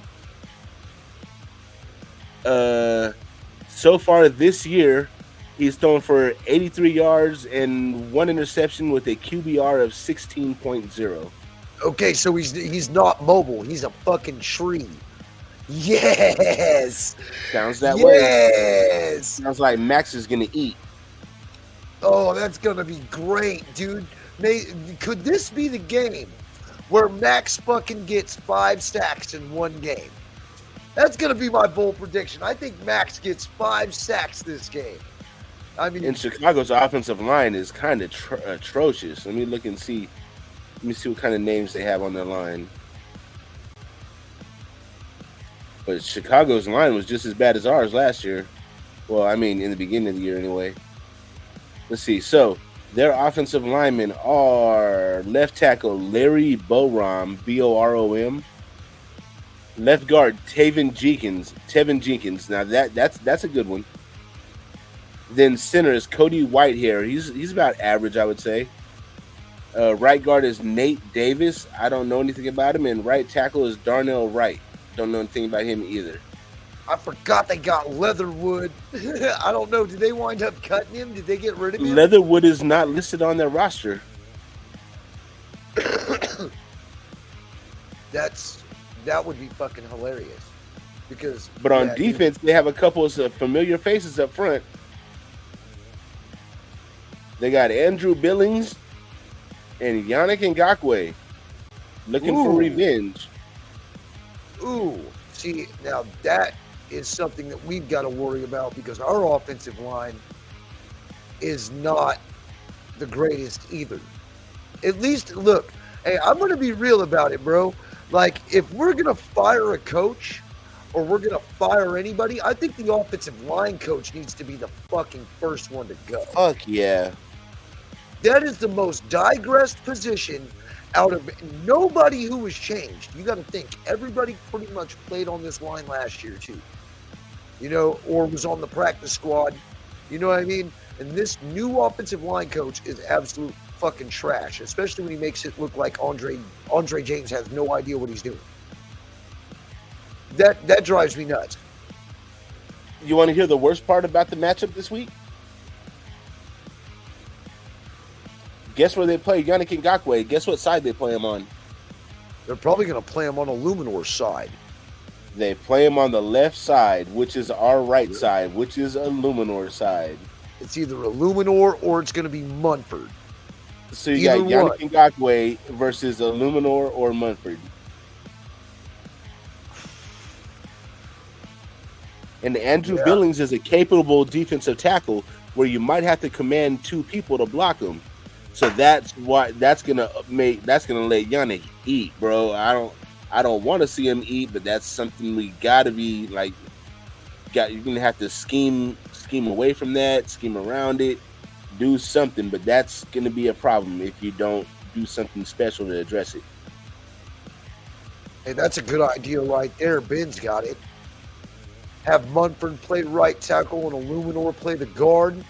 So far this year, he's thrown for 83 yards and 1 interception with a QBR of 16.0. Okay, so he's not mobile. He's a fucking tree. Yes. Sounds that way. Yes. Sounds like Max is gonna eat. Oh, that's gonna be great, dude. Could this be the game where Max fucking gets 5 sacks in one game? That's going to be my bold prediction. I think Max gets 5 sacks this game. And Chicago's offensive line is kind of atrocious. Let me look and see. Let me see what kind of names they have on their line. But Chicago's line was just as bad as ours last year. Well, in the beginning of the year anyway. Let's see. So, their offensive linemen are left tackle Larry Borom, Borom. Left guard Tevin Jenkins. Now that's a good one. Then center is Cody Whitehair. He's about average, I would say. Right guard is Nate Davis. I don't know anything about him. And right tackle is Darnell Wright. Don't know anything about him either. I forgot they got Leatherwood. I don't know. Did they wind up cutting him? Did they get rid of him? Leatherwood is not listed on their roster. That would be fucking hilarious. But on defense, they have a couple of familiar faces up front. They got Andrew Billings and Yannick Ngakoue looking for revenge. Ooh, see, now that is something that we've got to worry about because our offensive line is not the greatest either. At least, look, hey, I'm going to be real about it, bro. Like, if we're going to fire a coach or we're going to fire anybody, I think the offensive line coach needs to be the fucking first one to go. Fuck yeah. That is the most digressed position out of nobody who was changed. You got to think, everybody pretty much played on this line last year too, or was on the practice squad. You know what I mean? And this new offensive line coach is absolute fucking trash, especially when he makes it look like Andre James has no idea what he's doing. That drives me nuts. You want to hear the worst part about the matchup this week? Guess where they play Yannick Ngakoue? Guess what side they play him on? They're probably going to play him on a Luminor side. They play him on the left side, which is our right side, which is a Luminor side. It's either a Luminor or it's going to be Munford. So you got Yannick Ngakoue versus a Luminor or Munford. And Andrew Billings is a capable defensive tackle where you might have to command two people to block him. So that's gonna let Yannick eat, bro. I don't want to see him eat, but that's something we gotta be like. You're gonna have to scheme away from that, scheme around it, do something. But that's gonna be a problem if you don't do something special to address it. Hey, that's a good idea right there. Ben's got it. Have Munford play right tackle and Illuminor play the guard.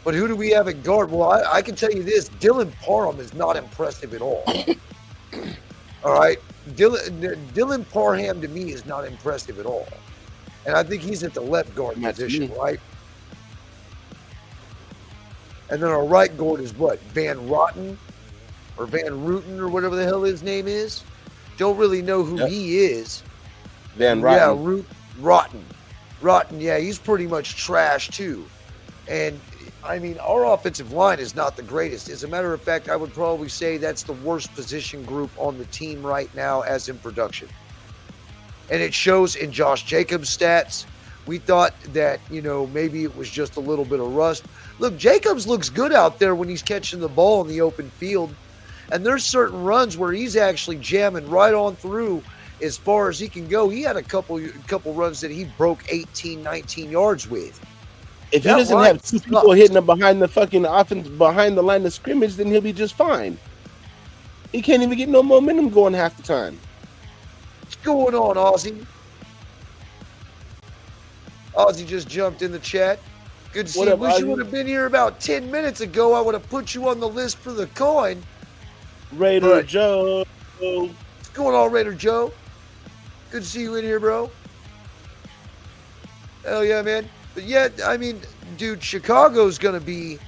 But who do we have at guard? Well, I can tell you this. Dylan Parham is not impressive at all. All right? Dylan Parham, to me, is not impressive at all. And I think he's at the left guard position, right? And then our right guard is what? Van Rotten? Or Van Rooten or whatever the hell his name is. Don't really know who he is. Van Rotten. Yeah, Rotten, yeah, he's pretty much trash too. And I mean, our offensive line is not the greatest. As a matter of fact, I would probably say that's the worst position group on the team right now as in production. And it shows in Josh Jacobs' stats. We thought that, maybe it was just a little bit of rust. Look, Jacobs looks good out there when he's catching the ball in the open field. And there's certain runs where he's actually jamming right on through as far as he can go. He had a couple runs that he broke 18, 19 yards with. If he doesn't have two people hitting him behind the fucking offense, behind the line of scrimmage, then he'll be just fine. He can't even get no momentum going half the time. What's going on, Ozzy? Ozzy just jumped in the chat. Good to see you. Wish you would have been here about 10 minutes ago. I would have put you on the list for the coin. Raider Joe. What's going on, Raider Joe? Good to see you in here, bro. Hell yeah, man. But yeah, I mean, dude, Chicago's going to be,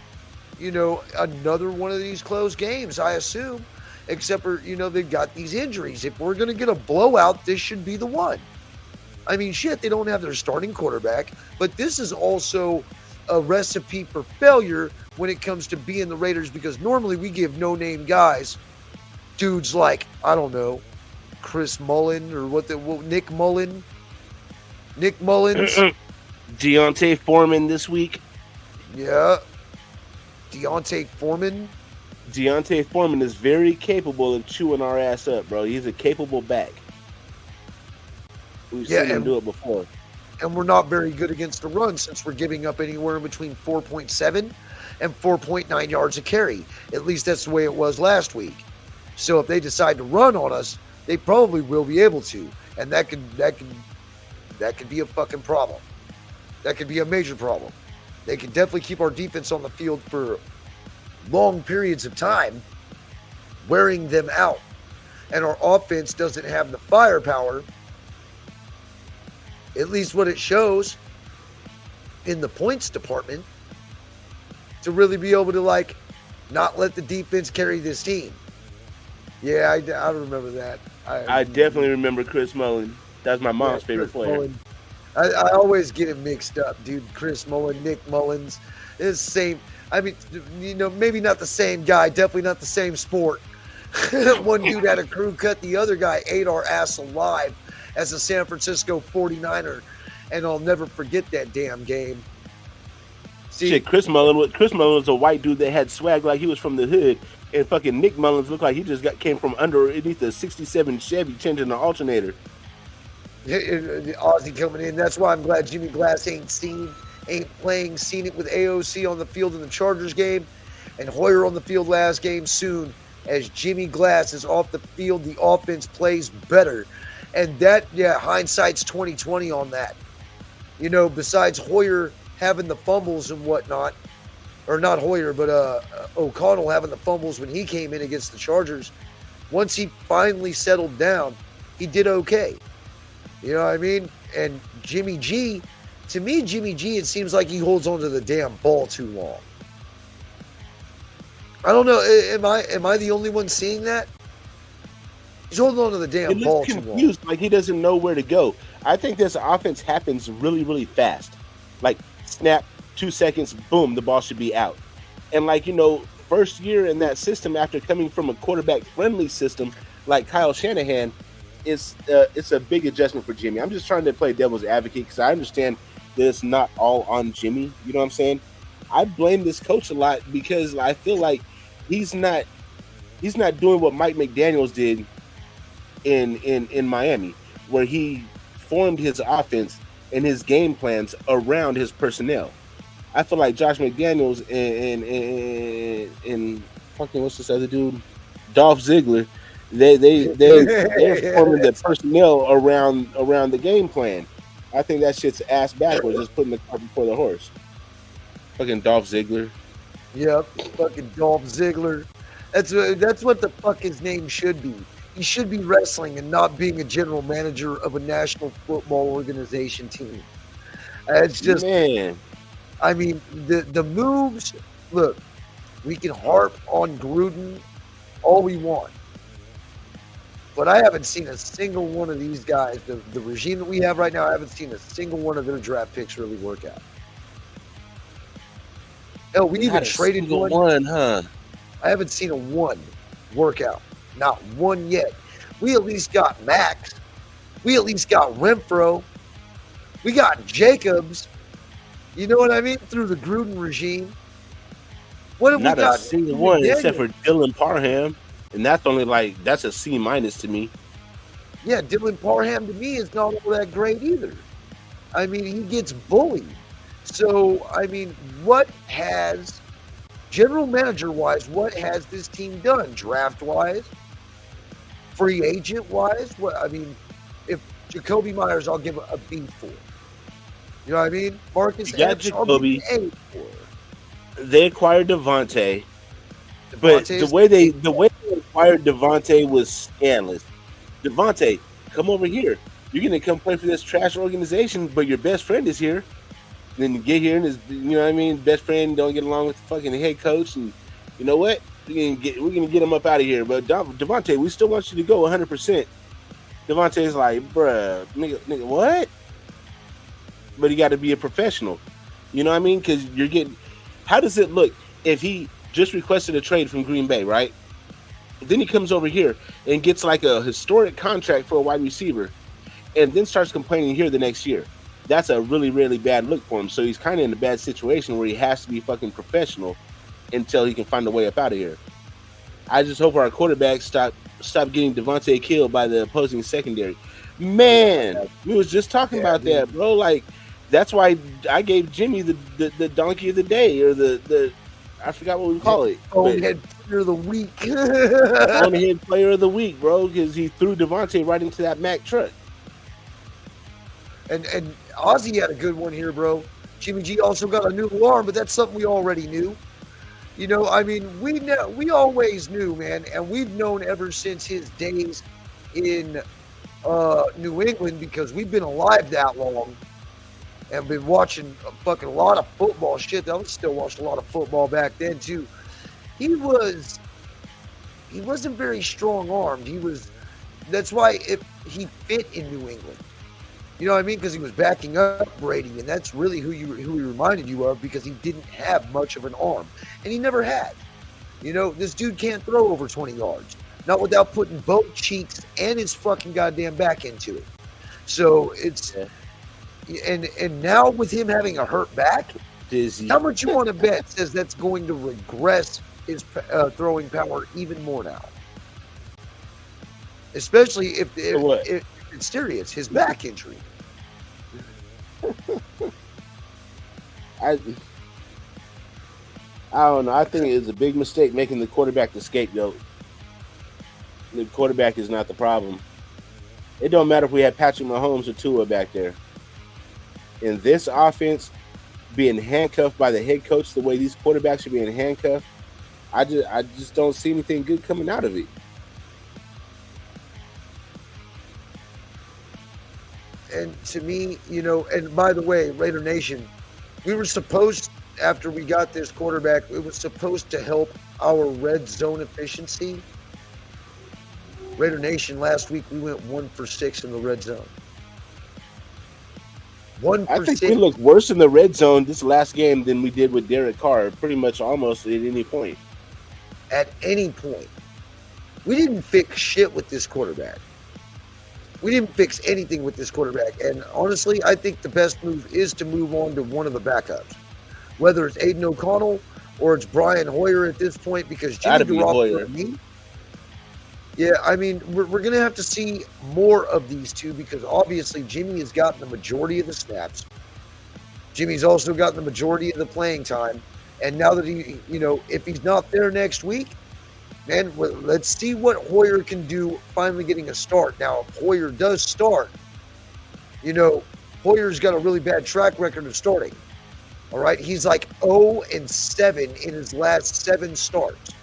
another one of these close games, I assume. Except for, they've got these injuries. If we're going to get a blowout, this should be the one. I mean, shit, they don't have their starting quarterback. But this is also a recipe for failure when it comes to being the Raiders, because normally we give no-name guys, dudes like, I don't know, Chris Mullen or Nick Mullins. Deontay Foreman this week. Yeah. Deontay Foreman. Deontay Foreman is very capable of chewing our ass up, bro. He's a capable back. We've seen him do it before. And we're not very good against the run since we're giving up anywhere in between 4.7 and 4.9 yards a carry. At least that's the way it was last week. So if they decide to run on us, they probably will be able to. And that could be a fucking problem. That could be a major problem. They could definitely keep our defense on the field for long periods of time, wearing them out. And our offense doesn't have the firepower, at least what it shows in the points department, to really be able to, not let the defense carry this team. Yeah, I remember that. I definitely remember Chris Mullen. That's my mom's favorite player. Mullen. I always get it mixed up, dude. Chris Mullen, Nick Mullins. It's the same. I mean, maybe not the same guy. Definitely not the same sport. One dude had a crew cut. The other guy ate our ass alive as a San Francisco 49er. And I'll never forget that damn game. See, shit, Chris Mullen was a white dude that had swag like he was from the hood. And fucking Nick Mullins looked like he just came from underneath a 67 Chevy changing the alternator. Ozzy coming in. That's why I'm glad Jimmy Glass ain't seen it with AOC on the field in the Chargers game, and Hoyer on the field last game. Soon as Jimmy Glass is off the field, the offense plays better. And that, hindsight's 2020 on that. Besides Hoyer having the fumbles and whatnot, or not Hoyer, but O'Connell having the fumbles when he came in against the Chargers, once he finally settled down, he did okay. You know what I mean? And Jimmy G, it seems like he holds onto the damn ball too long. I don't know. Am I the only one seeing that? He's holding on to the He damn ball looks too long. confused, like he doesn't know where to go. I think this offense happens really, really fast. Like snap, 2 seconds, boom, the ball should be out. And like first year in that system after coming from a quarterback friendly system like Kyle Shanahan, it's a big adjustment for Jimmy. I'm just trying to play devil's advocate because I understand that it's not all on Jimmy. You know what I'm saying? I blame this coach a lot because I feel like he's not doing what Mike McDaniels did in Miami, where he formed his offense and his game plans around his personnel. I feel like Josh McDaniels and fucking what's this other dude, Dolph Ziggler, they're forming the personnel around the game plan. I think that shit's ass backwards, just putting the cart before the horse. Fucking Dolph Ziggler. Yep, fucking Dolph Ziggler. That's what the fuck his name should be. He should be wrestling and not being a general manager of a national football organization team. It's just, man. I mean, the moves. Look, we can harp on Gruden all we want, but I haven't seen a single one of these guys. The regime that we have right now, I haven't seen a single one of their draft picks really work out. Hell, we even traded one, huh? I haven't seen a one work out. Not one yet. We at least got Max. We at least got Renfro. We got Jacobs. You know what I mean? Through the Gruden regime. What have Not we got? a single one except for Dylan Parham, and that's a C- to me. Yeah, Dylan Parham to me is not all that great either. I mean, he gets bullied. So, I mean, what has, general manager-wise, what has this team done? Draft-wise? Free agent-wise? What I mean, if Jacoby Myers, I'll give a B for. You know what I mean? Marcus Epps, I'll give an A for. They acquired Devontae, but the way they acquired Devontae was scandalous. Devontae, come over here. You're gonna come play for this trash organization, but your best friend is here. Then you get here and his, you know what I mean, best friend don't get along with the fucking head coach, and you know what? We're gonna get him up out of here. But Devontae, we still want you to go 100%. Devontae's like, bruh, nigga, what? But he got to be a professional. You know what I mean? Because you're getting. How does it look if he just requested a trade from Green Bay, right? Then he comes over here and gets like a historic contract for a wide receiver, and then starts complaining here the next year. That's a really, really bad look for him. So he's kind of in a bad situation where he has to be fucking professional until he can find a way up out of here. I just hope our quarterback stop getting Devontae killed by the opposing secondary. Man, we was just talking about that, bro. Like, that's why I gave Jimmy the donkey of the day, or the I forgot what we call it. Bonehead player of the week. Bonehead player of the week, bro, because he threw Devontae right into that Mack truck. And Ozzy had a good one here, bro. Jimmy G also got a new arm, but that's something we already knew. You know, I mean, we always knew, man, and we've known ever since his days in New England, because we've been alive that long and been watching a fucking lot of football shit. I was still watching a lot of football back then too. He wasn't very strong armed. That's why he fit in New England. You know what I mean? Because he was backing up Brady, and that's really who he reminded you of, because he didn't have much of an arm, and he never had. You know, this dude can't throw over 20 yards, not without putting both cheeks and his fucking goddamn back into it. So it's, and now with him having a hurt back, how much you want to bet says that's going to regress his throwing power even more now? Especially if it's serious, his back injury. I don't know. I think it's a big mistake making the quarterback the scapegoat. The quarterback is not the problem. It don't matter if we had Patrick Mahomes or Tua back there. In this offense, being handcuffed by the head coach the way these quarterbacks are being handcuffed, I just don't see anything good coming out of it. And to me, you know, and by the way, Raider Nation, we were supposed, after we got this quarterback, it was supposed to help our red zone efficiency, Raider Nation, last week we went 1 for 6 in the red zone. 1 I for think 6 we looked worse in the red zone this last game than we did with Derek Carr, pretty much almost at any point. at any point. We didn't fix shit with this quarterback. We didn't fix anything with this quarterback. And honestly, I think the best move is to move on to one of the backups. Whether it's Aiden O'Connell or it's Brian Hoyer at this point, because Jimmy Gotta be Hoyer. Garoppolo, yeah, I mean, we're going to have to see more of these two because obviously Jimmy has gotten the majority of the snaps. Jimmy's also gotten the majority of the playing time. And now that he, if he's not there next week, man, let's see what Hoyer can do finally getting a start. Now, if Hoyer does start, Hoyer's got a really bad track record of starting. All right, he's like 0-7 in his last 7 starts.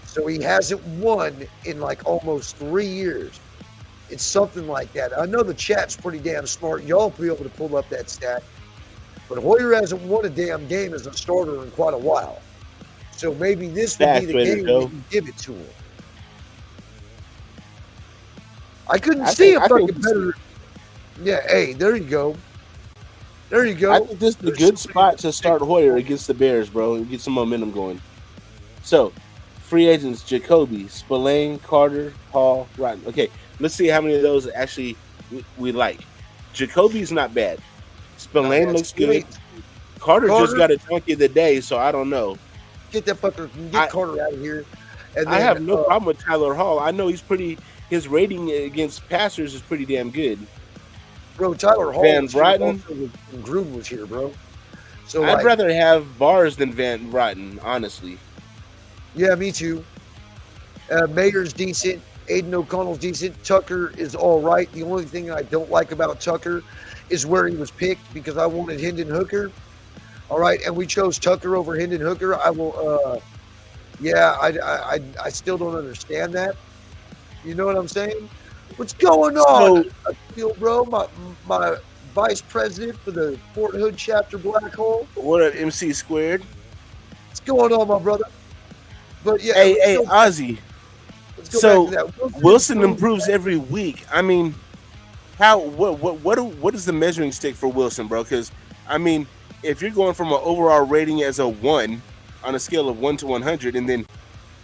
So he hasn't won in like almost 3 years. It's something like that. I know the chat's pretty damn smart. Y'all will be able to pull up that stat. But Hoyer hasn't won a damn game as a starter in quite a while. So maybe this would be the game that you give it to him. I couldn't see a fucking better. Yeah, hey, there you go. There you go. I think this is a good spot to start Hoyer against the Bears, bro, and get some momentum going. So, free agents: Jacoby, Spillane, Carter, Hall, Rotten. Okay, let's see how many of those actually we like. Jacoby's not bad. Spillane looks good. Carter just got a donkey of the day, so I don't know. Get that fucker, get Carter out of here. And then, I have no problem with Tyler Hall. I know his rating against passers is pretty damn good. Bro, Tyler Hall Van Rotten when Gruden was here, bro. So I'd rather have Bars than Van Rotten, honestly. Yeah, me too. Mayer's decent. Aiden O'Connell's decent. Tucker is all right. The only thing I don't like about Tucker is where he was picked because I wanted Hendon Hooker. All right, and we chose Tucker over Hendon Hooker. I will. I still don't understand that. You know what I'm saying? What's going on? I feel, bro, my vice president for the Fort Hood chapter Black Hole. What up, MC Squared? What's going on, my brother? But yeah, hey, Ozzy. So Wilson improves every week. I mean, what is the measuring stick for Wilson, bro? Because I mean, if you're going from an overall rating as a 1 on a scale of 1 to 100, and then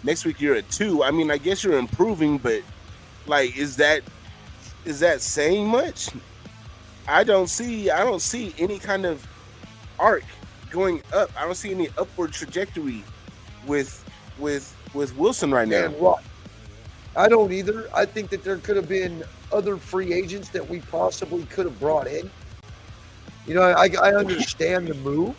next week you're at 2, I mean, I guess you're improving, but like, is that saying much? I don't see any kind of arc going up. I don't see any upward trajectory with Wilson right now. I don't either. I think that there could have been other free agents that we possibly could have brought in. I understand the move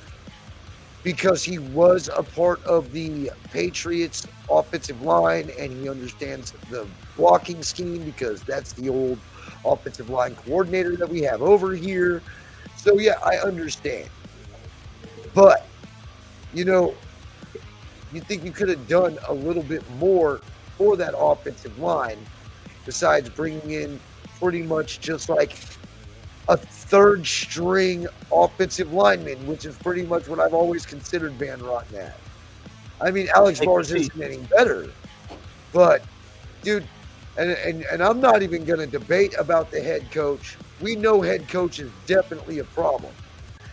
because he was a part of the Patriots offensive line and he understands the blocking scheme because that's the old offensive line coordinator that we have over here. So yeah, I understand. But, you think you could have done a little bit more for that offensive line besides bringing in pretty much just like a third string offensive lineman, which is pretty much what I've always considered Van Rotten at. I mean, Alex Bars isn't any better, but dude, and I'm not even going to debate about the head coach. We know head coach is definitely a problem.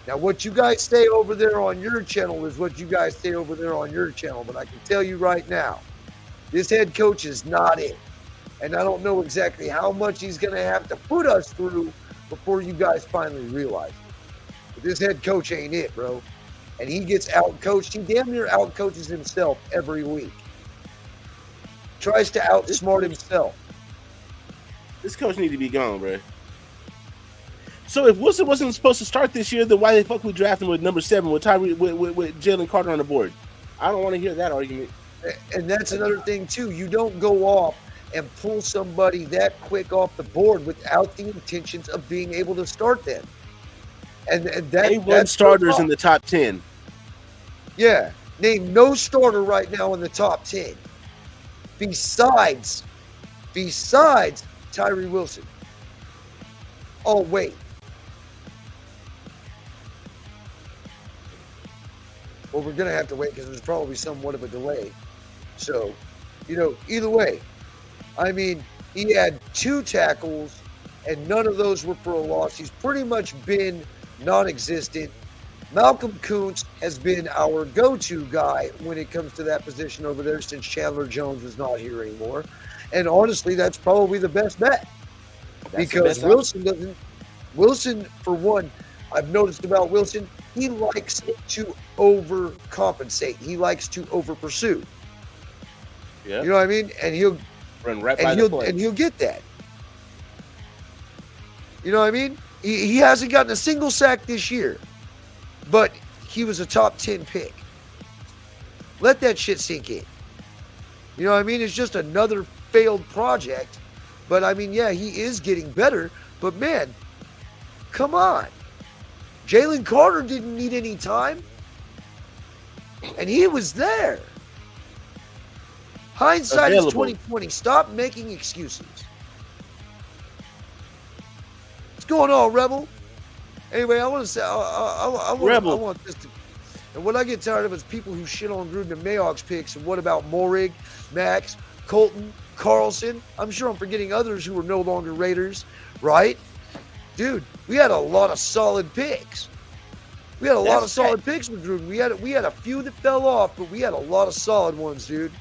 Now, what you guys say over there on your channel is what you guys say over there on your channel, but I can tell you right now, this head coach is not it. And I don't know exactly how much he's going to have to put us through before you guys finally realize it. But this head coach ain't it, bro. And he gets out-coached. He damn near out-coaches himself every week. Tries to outsmart himself. This coach need to be gone, bro. So if Wilson wasn't supposed to start this year, then why the fuck we draft him with number 7 with Jalen Carter on the board? I don't want to hear that argument. And that's another thing too. You don't go off and pull somebody that quick off the board without the intentions of being able to start them. And that's starters in the top 10. Yeah, name no starter right now in the top 10. Besides Tyree Wilson. Oh wait. Well, we're going to have to wait because there's probably somewhat of a delay. So, either way, I mean, he had 2 tackles, and none of those were for a loss. He's pretty much been non-existent. Malcolm Kuntz has been our go-to guy when it comes to that position over there since Chandler Jones is not here anymore. And honestly, that's probably the best bet. Because Wilson doesn't. Wilson, for one, I've noticed about Wilson, he likes to overcompensate. He likes to over-pursue. Yeah. You know what I mean? And he'll run right by the play. And he'll get that. You know what I mean? He hasn't gotten a single sack this year, but he was a top 10 pick. Let that shit sink in. You know what I mean? It's just another failed project. But I mean, yeah, he is getting better. But man, come on. Jalen Carter didn't need any time. And he was there. Hindsight is 2020. Stop making excuses. What's going on, Rebel? Anyway, I want to say, I want this to. And what I get tired of is people who shit on Gruden and Mayock's picks. And what about Morig, Max, Colton, Carlson? I'm sure I'm forgetting others who are no longer Raiders, right? Dude, we had a lot of solid picks. We had a lot of solid picks with Gruden. We had a few that fell off, but we had a lot of solid ones, dude.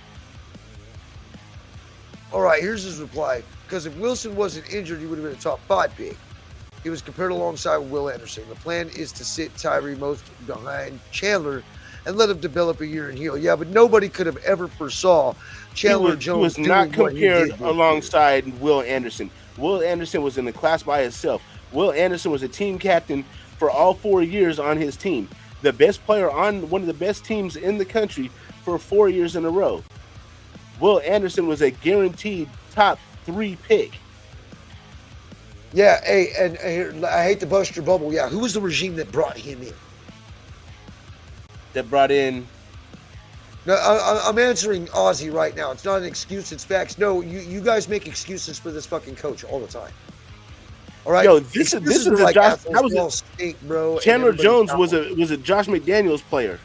All right, here's his reply. Because if Wilson wasn't injured, he would have been a top 5 pick. He was compared alongside with Will Anderson. The plan is to sit Tyree most behind Chandler and let him develop a year and heal. Yeah, but nobody could have ever foresaw Chandler Jones. He was not compared alongside Will Anderson. Will Anderson was in the class by himself. Will Anderson was a team captain for all 4 years on his team. The best player on one of the best teams in the country for 4 years in a row. Will Anderson was a guaranteed top 3 pick. Yeah, hey, and I hate to bust your bubble. Yeah, who was the regime that brought him in? That brought in? No, I'm answering Ozzy right now. It's not an excuse, it's facts. No, you guys make excuses for this fucking coach all the time. All right? Yo, this is like Josh. That was a stink, bro. Chandler Jones was a Josh McDaniels player.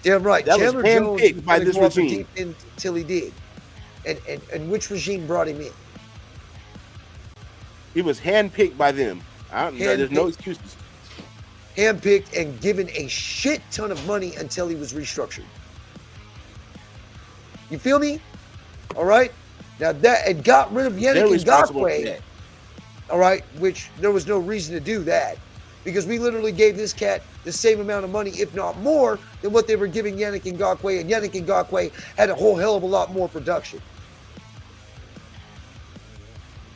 Damn right. That Chandler was Jones handpicked by this regime until he did. And which regime brought him in? He was handpicked by them. There's no excuses. Handpicked and given a shit ton of money until he was restructured. You feel me? All right. Now that it got rid of Yannick Ngakoue. All right, which there was no reason to do that because we literally gave this cat the same amount of money, if not more, than what they were giving Yannick Ngakoue, and Yannick Ngakoue had a whole hell of a lot more production.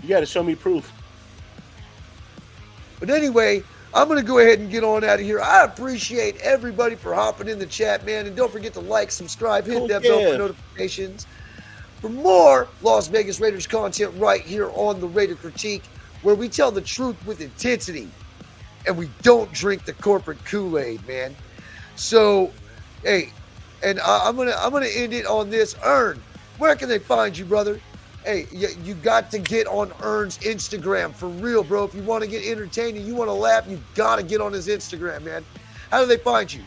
You got to show me proof. But anyway, I'm going to go ahead and get on out of here. I appreciate everybody for hopping in the chat, man. And don't forget to like, subscribe, hit that bell for notifications. For more Las Vegas Raiders content right here on the Raider Critique, where we tell the truth with intensity and we don't drink the corporate Kool-Aid, man. So, hey, and I'm gonna end it on this. Earn, where can they find you, brother? Hey, you got to get on Earn's Instagram for real, bro. If you want to get entertained and you want to laugh, you got to get on his Instagram, man. How do they find you?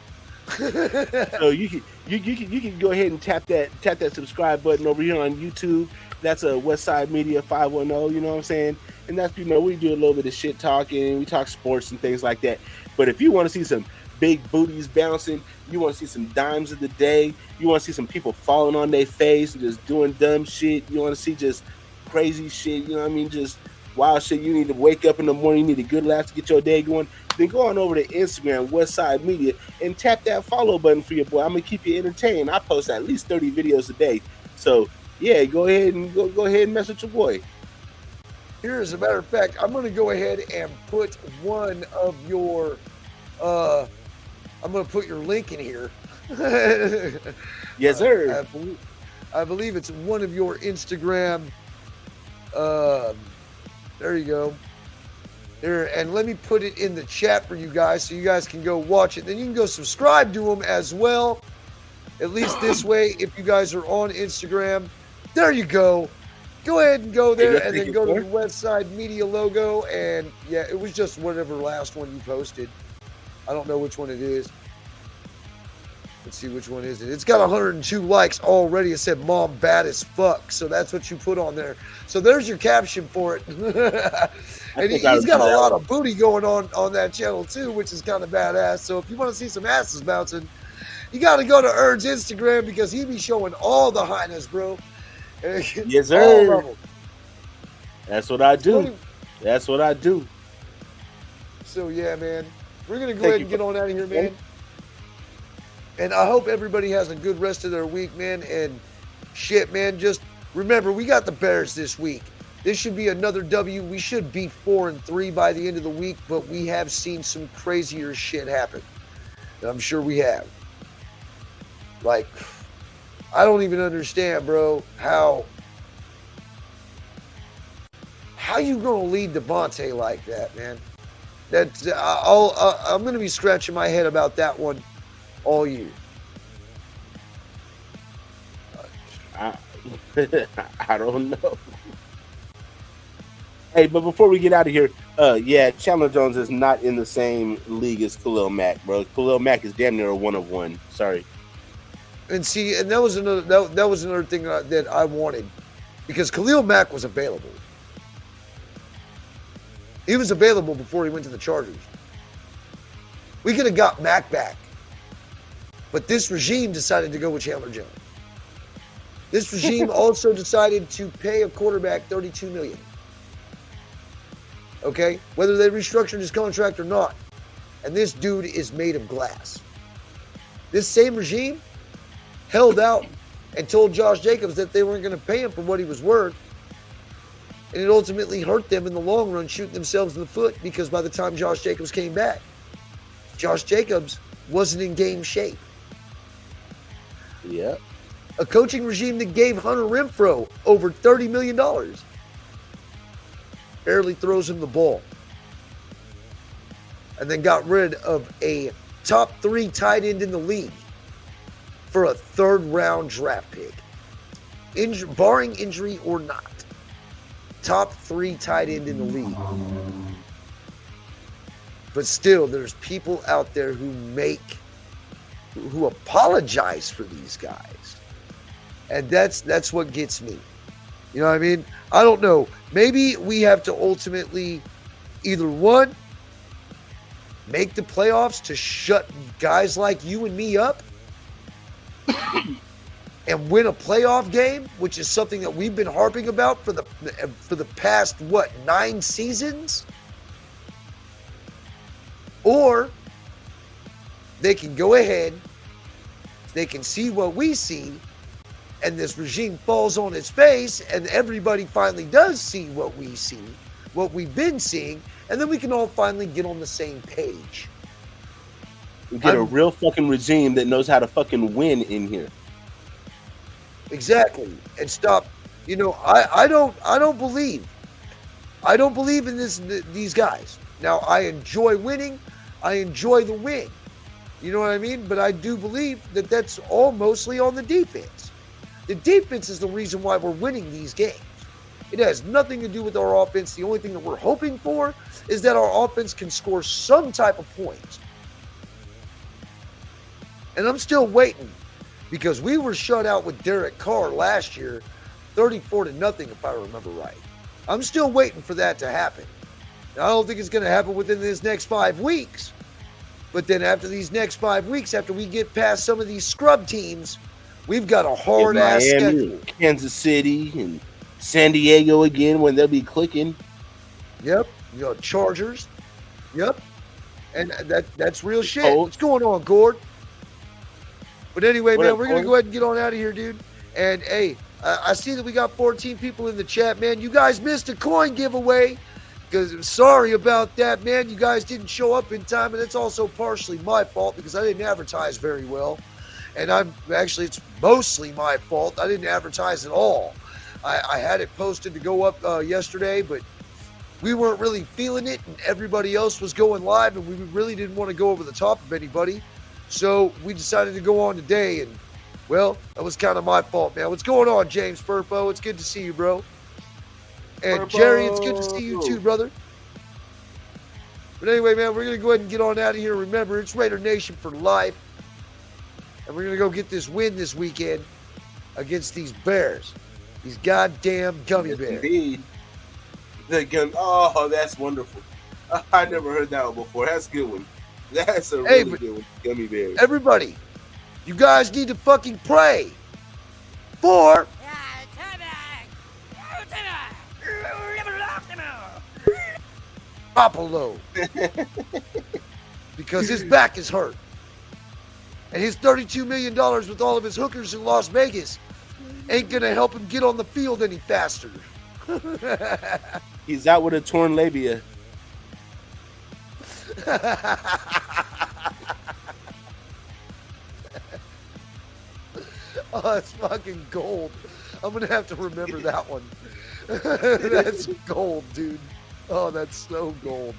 So you can go ahead and tap that subscribe button over here on YouTube. That's a Westside Media 510. You know what I'm saying? And that's, we do a little bit of shit talking. We talk sports and things like that. But if you want to see some big booties bouncing, you want to see some dimes of the day, you want to see some people falling on their face and just doing dumb shit, you want to see just crazy shit, you know what I mean, just wild shit, you need to wake up in the morning, you need a good laugh to get your day going, then go on over to Instagram, Westside Media, and tap that follow button for your boy. I'm going to keep you entertained. I post at least 30 videos a day. So, yeah, go ahead and mess with your boy. Here, as a matter of fact, I'm going to go ahead and put one of your I'm going to put your link in here. Yes, sir. I believe it's one of your Instagram. There you go. There, and let me put it in the chat for you guys so you guys can go watch it. Then you can go subscribe to them as well. At least this way, if you guys are on Instagram, there you go. Go ahead and go there and then go to the Westside Media logo. And yeah, it was just whatever last one you posted. I don't know which one it is. Let's see, which one is it? It's got 102 likes already. It said "Mom bad as fuck," so that's what you put on there. So there's your caption for it. And he's got a lot of booty going on that channel too, which is kind of badass. So if you want to see some asses bouncing, you got to go to Erd's Instagram because he be showing all the highness, bro. Yes, sir. That's what I do. That's what I do. So yeah, man, we're gonna go ahead and get on out of here, man. And I hope everybody has a good rest of their week, man. And shit, man, just remember we got the Bears this week. This should be another W. We should be 4-3 by the end of the week, but we have seen some crazier shit happen. And I'm sure we have. Like, I don't even understand, bro, how you gonna lead Devontae like that, man? That's I'm gonna be scratching my head about that one all year. I don't know. Hey, but before we get out of here, yeah, Chandler Jones is not in the same league as Khalil Mack, bro. Khalil Mack is damn near a 1-of-1. Sorry. And see, and that was another thing that I wanted, because Khalil Mack was available. He was available before he went to the Chargers. We could have got Mack back, but this regime decided to go with Chandler Jones. This regime also decided to pay a quarterback $32 million. Okay, whether they restructured his contract or not, and this dude is made of glass. This same regime held out and told Josh Jacobs that they weren't going to pay him for what he was worth, and it ultimately hurt them in the long run, shooting themselves in the foot, because by the time Josh Jacobs came back, Josh Jacobs wasn't in game shape. Yeah. A coaching regime that gave Hunter Renfrow over $30 million barely throws him the ball, and then got rid of a top 3 tight end in the league for a 3rd round draft pick. Barring injury or not, top 3 tight end in the league. But still, there's people out there who apologize for these guys. And that's what gets me. You know what I mean? I don't know. Maybe we have to ultimately either one, make the playoffs to shut guys like you and me up and win a playoff game, which is something that we've been harping about for the past, 9 seasons? Or they can go ahead, they can see what we see, and this regime falls on its face, and everybody finally does see what we see, what we've been seeing, and then we can all finally get on the same page. We get a real fucking regime that knows how to fucking win in here. Exactly. And stop. You know, I don't believe in these guys. Now, I enjoy winning. I enjoy the win. You know what I mean? But I do believe that that's all mostly on the defense. The defense is the reason why we're winning these games. It has nothing to do with our offense. The only thing that we're hoping for is that our offense can score some type of points. And I'm still waiting, because we were shut out with Derek Carr last year, 34-0, if I remember right. I'm still waiting for that to happen. Now, I don't think it's going to happen within this next 5 weeks. But then after these next 5 weeks, after we get past some of these scrub teams, we've got a hard-ass schedule. Kansas City and San Diego again, when they'll be clicking. Yep. You know, Chargers. Yep. And that's real shit. Oh. What's going on, Gord? But anyway, man, we're going to go ahead and get on out of here, dude. And, hey, I see that we got 14 people in the chat, man. You guys missed a coin giveaway. Because sorry about that, man. You guys didn't show up in time, and it's also partially my fault because I didn't advertise very well. And it's mostly my fault. I didn't advertise at all. I had it posted to go up yesterday, but we weren't really feeling it, and everybody else was going live, and we really didn't want to go over the top of anybody. So we decided to go on today, and, well, that was kind of my fault, man. What's going on, James Furpo? It's good to see you, bro. And Furpo. Jerry, it's good to see you too, brother. But anyway, man, we're going to go ahead and get on out of here. Remember, it's Raider Nation for life. and we're going to go get this win this weekend against these Bears. These goddamn gummy Yes, bears. indeed. Oh, that's wonderful. I never heard that one before. That's a good one. That's a Hey, really but- good one. Gummy bears. Everybody, you guys need to fucking pray for Garoppolo because his back is hurt. And his $32 million with all of his hookers in Las Vegas ain't going to help him get on the field any faster. He's out with a torn labia. Oh, that's fucking gold. I'm going to have to remember that one. That's gold, dude. Oh, that's so gold.